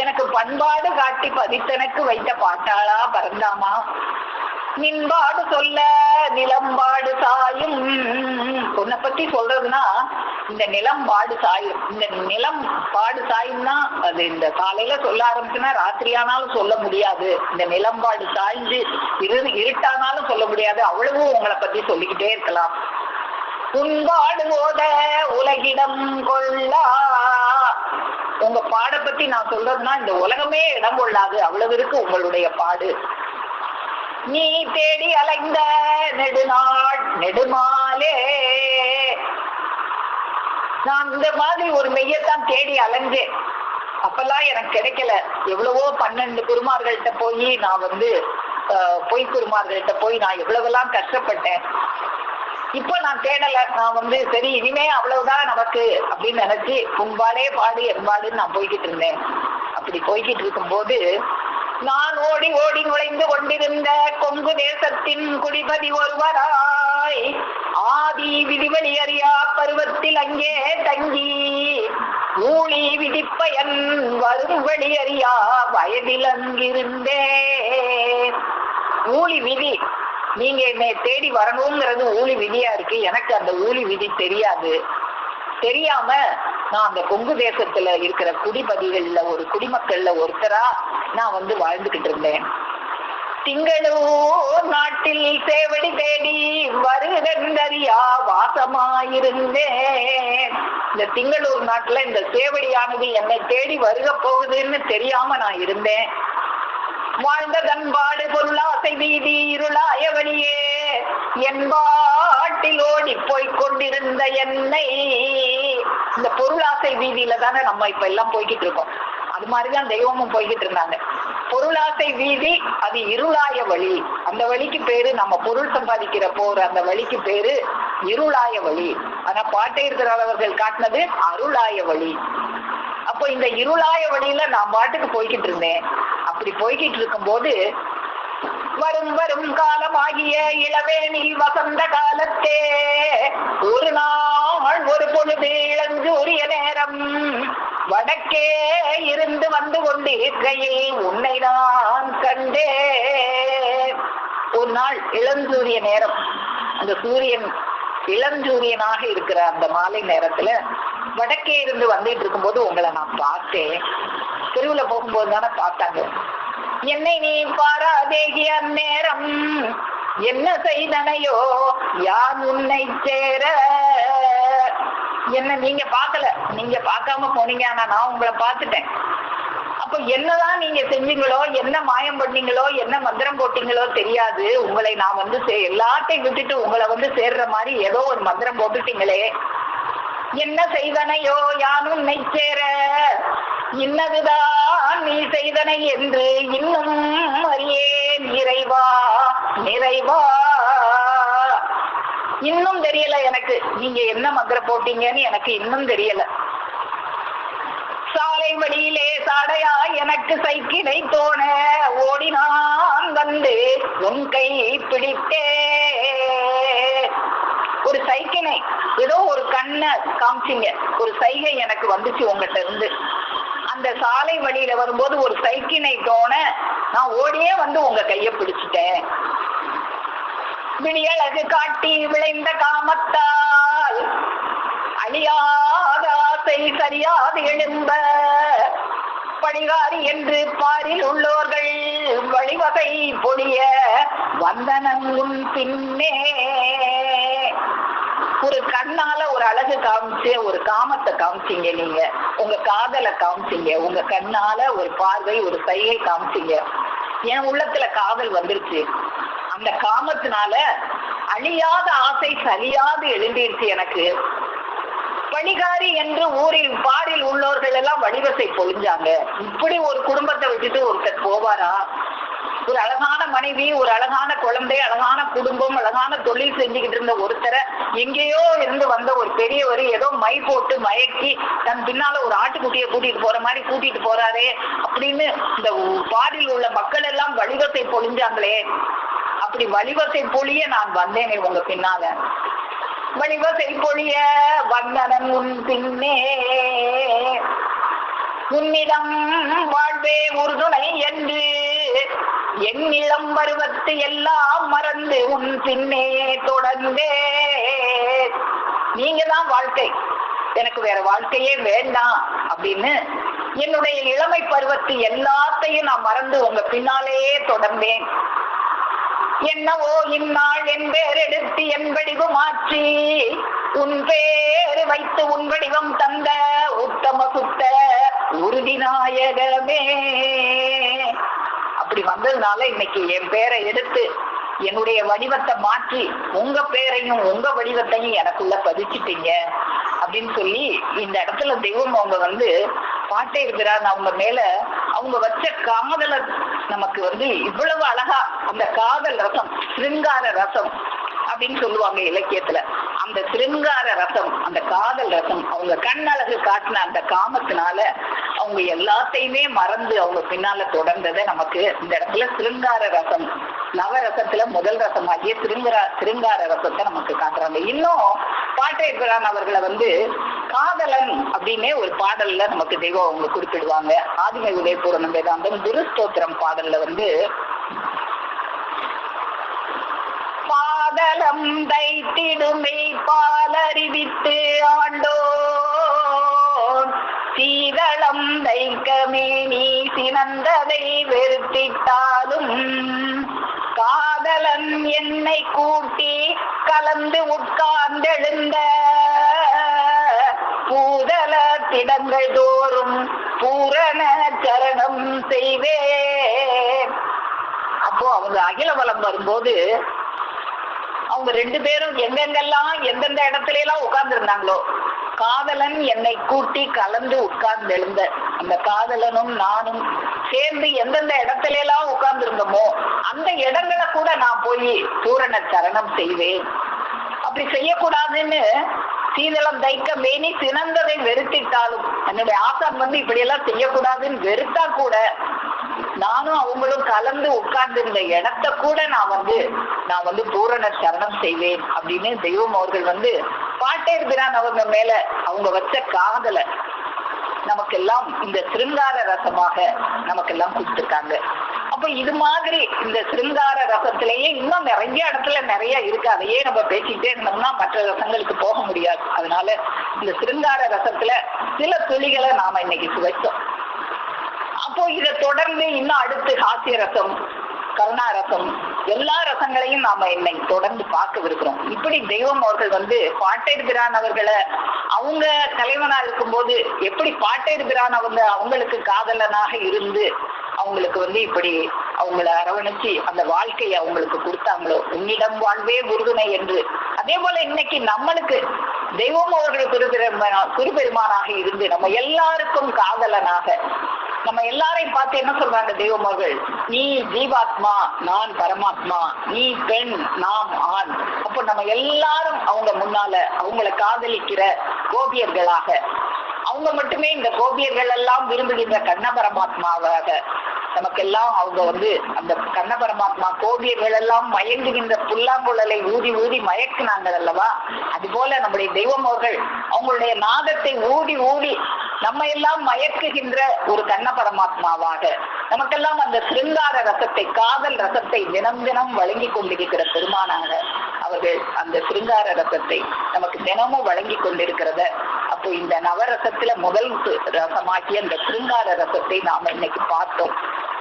எனக்கு பண்பாடு காட்டி பதித்தனக்கு வைத்த பாட்டாளா பரந்தாமா. நின்பாடு சொல்ல நிலம்பாடு சாயும். உன்னை பத்தி சொல்றதுன்னா இந்த நிலம்பாடு சாயும். இந்த நிலம் பாடு சாயும்னா அது இந்த காலையில சொல்ல ஆரம்பிச்சுன்னா ராத்திரி ஆனாலும் சொல்ல முடியாது. இந்த நிலம்பாடு சாய்ந்து இருட்டானாலும் சொல்ல முடியாது. அவ்வளவு உங்களை பத்தி சொல்லிக்கிட்டே இருக்கலாம். உன்பாடு ஓட உலகிடம் கொள்ளா. உங்க பாட பத்தி நான் சொல்றதுன்னா இந்த உலகமே இடம் கொள்ளாது, அவ்வளவு இருக்கு உங்களுடைய பாடு. நீ தேடி அலைந்த நெடுநாள் நெடுமாலே. நான் இந்த மாதிரி ஒரு மெய்யத்தான் தேடி அலைஞ்சேன். அப்பெல்லாம் எனக்கு கிடைக்கல. எவ்வளவோ 12 குருமார்கள்ட்ட போய் நான் பொய் குருமார்கள்ட்ட போய் நான் எவ்வளவெல்லாம் கஷ்டப்பட்டேன். இப்ப நான் தேடல. நான் சரி இனிமே அவ்வளவுதான் நமக்கு அப்படின்னு நினைச்சு புண்பாடே பாடு என்பாடுன்னு நான் போய்கிட்டு இருந்தேன். அப்படி போய்கிட்டு இருக்கும்போது நான் ஓடி ஓடி நுழைந்து கொண்டிருந்த கொங்கு தேசத்தின் குடிபதி ஒருவராய் ஆதி விதிவழி அறியா பருவத்தில் அங்கே தங்கி ஊழி விதிப்பயன் வரும் வழி அறியா வயதில் அங்கிருந்தே. ஊழி விதி, நீங்க என்னை தேடி வரணுங்கிறது ஊழி விதியா இருக்கு. எனக்கு அந்த ஊழி விதி தெரியாது. தெரியாம நான் அந்த கொங்கு தேசத்துல இருக்கிற குடிபதிகள்ல ஒரு குடிமக்கள்ல ஒருத்தரா நான் வாழ்ந்துகிட்டு இருந்தேன். திங்களூர் நாட்டில் சேவடி தேடி வருதறியா வாசமாயிருந்தேன். இந்த திங்களூர் நாட்டுல இந்த சேவடியானது என்னை தேடி வருக போகுதுன்னு தெரியாம நான் இருந்தேன். வாழ்ந்த தன்பாடு பொருளாசை வீதி இருளாய வழியே என்பாட்டில் ஓடி போய்கொண்டிருந்த என்னை. இந்த பொருளாசை வீதியில தானே நம்ம இப்ப எல்லாம் போய்கிட்டு இருக்கோம். அது மாதிரிதான் தெய்வமும் போய்கிட்டு இருந்தாங்க. பொருளாசை வீதி அது இருளாய வழி. அந்த வழிக்கு பேரு நம்ம பொருள் சம்பாதிக்கிற போற அந்த வழிக்கு பேரு இருளாய வழி. ஆனா பாட்டேந்திரவர்கள் காட்டினது அருளாய வழி. அப்போ இந்த இருளாய வழியில நான் பாட்டுக்கு போய்கிட்டு இருந்தேன். அப்படி போய்கிட்டு இருக்கும் போது வரும் வரும் காலமாகிய இளவேனில் வசந்த காலத்தே ஒரு நாள் ஒரு பொழுது இளஞ்சூரிய நேரம் வடக்கே இருந்து வந்து கொண்டிருக்கையில் உன்னை நான் கண்டேன். ஒரு நாள் இளஞ்சூரிய நேரம், அந்த சூரியன் இளஞ்சூரியனாக இருக்கிற அந்த மாலை நேரத்துல வடக்கே இருந்து வந்துட்டு இருக்கும்போது உங்களை நான் பார்த்தேன். தெருவுல போகும்போது தானே பார்த்தாங்க. என்னை நீ பாராதேகி அந்நேரம் என்ன செய்தனையோ யான் உன்னை சேர. என்ன நீங்க பார்க்கல, நீங்க பார்க்காம போனீங்க, ஆனா நான் உங்களை பார்த்துட்டேன். அப்ப என்னதான் நீங்க செஞ்சீங்களோ, என்ன மாயம் பண்ணீங்களோ, என்ன மந்திரம் போட்டீங்களோ தெரியாது. உங்களை நான் எல்லாத்தையும் விட்டுட்டு உங்களை சேர்ற மாதிரி ஏதோ ஒரு மந்திரம் போட்டுட்டீங்களே. என்ன செய்தனையோ யான் உன்னை சேர, இன்னதுதான் நீ செய்தனை என்று இன்னும் அறியேன் இறைவா நிறைவா. இன்னும் தெரியல எனக்கு, நீங்க என்ன மந்திரம் போட்டீங்கன்னு எனக்கு இன்னும் தெரியல. சாலை வழியிலே சாடையா எனக்கு சைக்கிளை தோண ஓடினான் வந்து உன் கை பிடித்தே. ஒரு சைக்கிளை ஏதோ ஒரு கண்ணை காமிச்சிங்க, ஒரு சைகை எனக்கு வந்துச்சு உங்ககிட்ட இருந்து. அந்த சாலை வழியில வரும்போது ஒரு சைக்கிளை தோண நான் ஓடியே வந்து உங்க கைய பிடிச்சிட்டேன். விழியழகு காட்டி விளைந்த காமத்தால் அழியாத ஆசை சரியாது எழும்ப படிகாரி என்று பாரில் உள்ளோர்கள் வழிவகை பொழிய வந்தனங்கும் பின்னே. ஒரு கண்ணால ஒரு அழகு காமிச்சு ஒரு காமத்தை காமிச்சிங்க, நீங்க உங்க காதலை காமிச்சிங்க, உங்க கண்ணால ஒரு பார்வை ஒரு சைகை காமிச்சிங்க. என் உள்ளத்துல காதல் வந்துருச்சு. அந்த காமத்தினால அழியாத ஆசை சரியாது எழுந்திருச்சு எனக்கு. பணிகாரி என்று ஊரில் பாரில் உள்ளவர்கள் எல்லாம் வடிவசை பொழிஞ்சாங்க. இப்படி ஒரு குடும்பத்தை விட்டுட்டு ஒருத்தர் போவாரா? ஒரு அழகான மனைவி, ஒரு அழகான குழந்தை, அழகான குடும்பம், அழகான தொழில் செஞ்சுக்கிட்டு இருந்த ஒருத்தரை எங்கேயோ இருந்து வந்த ஒரு பெரியவர் ஏதோ மை போட்டு மயக்கி தன் பின்னால ஒரு ஆட்டுக்குட்டியை கூட்டிட்டு போற மாதிரி கூட்டிட்டு போறாரே அப்படின்னு இந்த பாரில் உள்ள மக்கள் எல்லாம் வடிவசை பொழிஞ்சாங்களே. அப்படி வடிவசை பொழிய நான் வந்தேனே உங்க பின்னால. வடிவசை பொழிய வந்தனன் உன் பின்னே. உன்னிடம் வாழ்வே உறுதுணை என்று என் இளம் பருவத்து எல்லாம் மறந்து உன் பின்னே தொடர்ந்தே. நீங்க தான் வாழ்க்கை, எனக்கு வேற வாழ்க்கையே வேண்டாம் அப்படின்னு என்னுடைய இளமை பருவத்து எல்லாத்தையும் நான் மறந்து உங்க பின்னாலேயே தொடர்ந்தேன். என்னவோ இந்நாள் என் பேர் எடுத்து என் வடிவு மாற்றி உன் பேரு வைத்து உன் வடிவம் தந்த உத்தம சுத்த உறுதி நாயகமே. அப்படி வந்ததுனால இன்னைக்கு என் பேரை எடுத்து என்னுடைய வடிவத்தை மாற்றி உங்க பேரையும் உங்க வடிவத்தையும் எனக்குள்ள பதிச்சுட்டீங்க அப்படின்னு சொல்லி இந்த இடத்துல தெய்வம் அவங்க வந்து பாட்டே இருக்கிறாங்க. அவங்க மேல அவங்க வச்ச காதல நமக்கு வந்து இவ்வளவு அழகா அந்த காதல் ரசம், சிருங்கார ரசம் அப்படின்னு சொல்லுவாங்க இலக்கியத்துல. அந்த சிருங்கார ரசம், அந்த காதல் ரசம், அவங்க கண்ணழகு காட்டின அந்த காமத்தினால அவங்க எல்லாத்தையுமே மறந்து அவங்க பின்னால தொடர்ந்ததை நமக்கு இந்த இடத்துல சிருங்கார ரசம், நவரசத்துல முதல் ரசமாகிய சிருங்கார ரசத்தை நமக்கு காட்டுறாங்க. இன்னும் பாட்டேபிரான் அவர்களை வந்து காதலன் அப்படின்னே ஒரு பாடல்ல நமக்கு தெய்வம் அவங்க குறிப்பிடுவாங்க. ஆதிம உதயபூரணம் வேதாந்தம் குருஸ்தோத்திரம் பாடல்ல வந்து பாதலம் தைத்திடுமை பாலறிவித்து ஆண்டோ சீதளம் தைக்கமே நீ சினந்ததை வெறுத்திட்டாலும் காதலன் என்னை கூட்டி கலந்து உட்கார்ந்தெழுந்த பூதல திடங்கள் தோறும் பூரண சரணம் செய்வேன். அப்போ அவங்க அகிலவலம் வரும்போது அவங்க ரெண்டு பேரும் எங்கெங்கெல்லாம் எந்தெந்த இடத்துல எல்லாம் உட்கார்ந்து இருந்தாங்களோ, காதலன் என்னை கூட்டி கலந்து உட்கார்ந்து எழுந்த அந்த காதலனும் நானும் சேர்ந்து எந்தெந்த இடத்துல எல்லாம் உட்கார்ந்து இருந்தோமோ அந்த இடங்களை கூட நான் போய் பூரண சரணம் செய்வேன். அப்படி செய்யக்கூடாதுன்னு சீதளம் தைக்க மேனி சினந்ததை வெறுத்திட்டாலும், என்னுடைய ஆசான் வந்து இப்படி எல்லாம் செய்யக்கூடாதுன்னு வெறுத்தா கூட நானும் அவங்களும் கலந்து உட்கார்ந்து இருந்த இடத்த கூட நான் வந்து பூரண சரணம் செய்வேன் அப்படின்னு தெய்வம் அவர்கள் வந்து பாட்டேபிரான் அவங்க மேல அவங்க வச்ச காதலை நமக்கெல்லாம் இந்த சிருங்கார ரசமாக நமக்கெல்லாம் கொடுத்துருக்காங்க. அப்ப இது மாதிரி இந்த சிருங்கார ரசத்திலேயே இன்னும் நிறைய இடத்துல நிறைய இருக்கு. அதையே நம்ம பேசிக்கிட்டே இருந்தோம்னா மற்ற ரசங்களுக்கு போக முடியாது. அதனால இந்த சிருங்கார ரசத்துல சில துளிகளை நாம இன்னைக்கு சுவைத்தோம். அப்போ இதை தொடர்ந்து இன்னும் அடுத்து ஹாஸ்ய ரசம், கருணாரசம், எல்லா ரசங்களையும் நாம இன்னைக்கு தொடர்ந்து பார்க்கவிருக்கிறோம். இப்படி தெய்வம் அவர்கள் வந்து பாட்டேபிரான் அவர்களை அவங்க தலைவனா இருக்கும்போது எப்படி பாட்டேபிரான் அவங்களுக்கு காதலனாக இருந்து அவங்களுக்கு வந்து இப்படி அவங்களை அரவணைச்சு அந்த வாழ்க்கையை அவங்களுக்கு கொடுத்தாங்களோ, உன்னிடம் வாழ்வே உறுதுணை என்று, அதே போல இன்னைக்கு நம்மளுக்கு தெய்வம் அவர்கள் குருபெருமானாக இருந்து நம்ம எல்லாருக்கும் காதலனாக நம்ம எல்லாரையும் பார்த்து என்ன சொல்றாங்க தெய்வமர்கள்? நீ ஜீவாத்மா, நான் பரமாத்மா, நீ பெண், நாம் ஆண். அப்போ நம்ம எல்லாரும் அவங்க முன்னால அவங்களை காதலிக்கிற கோபியர்களாக, அவங்க மட்டுமே இந்த கோபியர்கள் எல்லாம் விரும்புகின்ற கண்ண பரமாத்மாவாக நமக்கெல்லாம் அவங்க அந்த கண்ண பரமாத்மா கோபியர்கள் எல்லாம் மயங்குகின்ற புல்லாங்குழலை ஊதி ஊதி மயக்குனாங்க அல்லவா? அது போல நம்முடைய தெய்வம் அவர்கள் அவங்களுடைய நாதத்தை ஊதி ஊதி நம்ம எல்லாம் மயக்குகின்ற ஒரு கண்ண பரமாத்மாவாக நமக்கெல்லாம் அந்த சிருங்கார ரசத்தை, காதல் ரசத்தை தினம் தினம் வழங்கி கொண்டிருக்கிற பெருமானாக அவர்கள் அந்த சிருங்கார ரசத்தை நமக்கு தினமும் வழங்கி கொண்டிருக்கிறத, அப்போ இந்த நவரசத்துல முதல் ரசமாக்கிய அந்த சிருங்கார ரசத்தை நாம இன்னைக்கு பார்த்தோம்.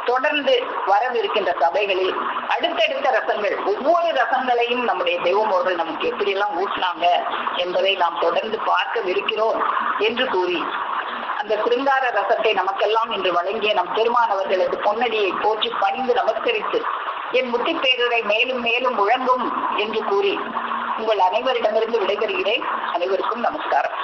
தொடர்ந்து வரவிருக்கின்ற சபைகளில் அடுத்தடுத்த ரசங்கள், ஒவ்வொரு ரசங்களையும் நம்முடைய தெய்வமோர்கள் நமக்கு எப்படியெல்லாம் ஊட்டினாங்க என்பதை நாம் தொடர்ந்து பார்க்கவிருக்கிறோம் என்று கூறி, அந்த சிருங்கார ரசத்தை நமக்கெல்லாம் இன்று வழங்கிய நம் பெருமானவர்களது பொன்னடியை போற்றி பணிந்து நமஸ்கரித்து என் முத்தி பேருரை மேலும் மேலும் முழங்கும் என்று கூறி உங்கள் அனைவரிடமிருந்து விடைபெறுகிறேன். அனைவருக்கும் நமஸ்காரம்.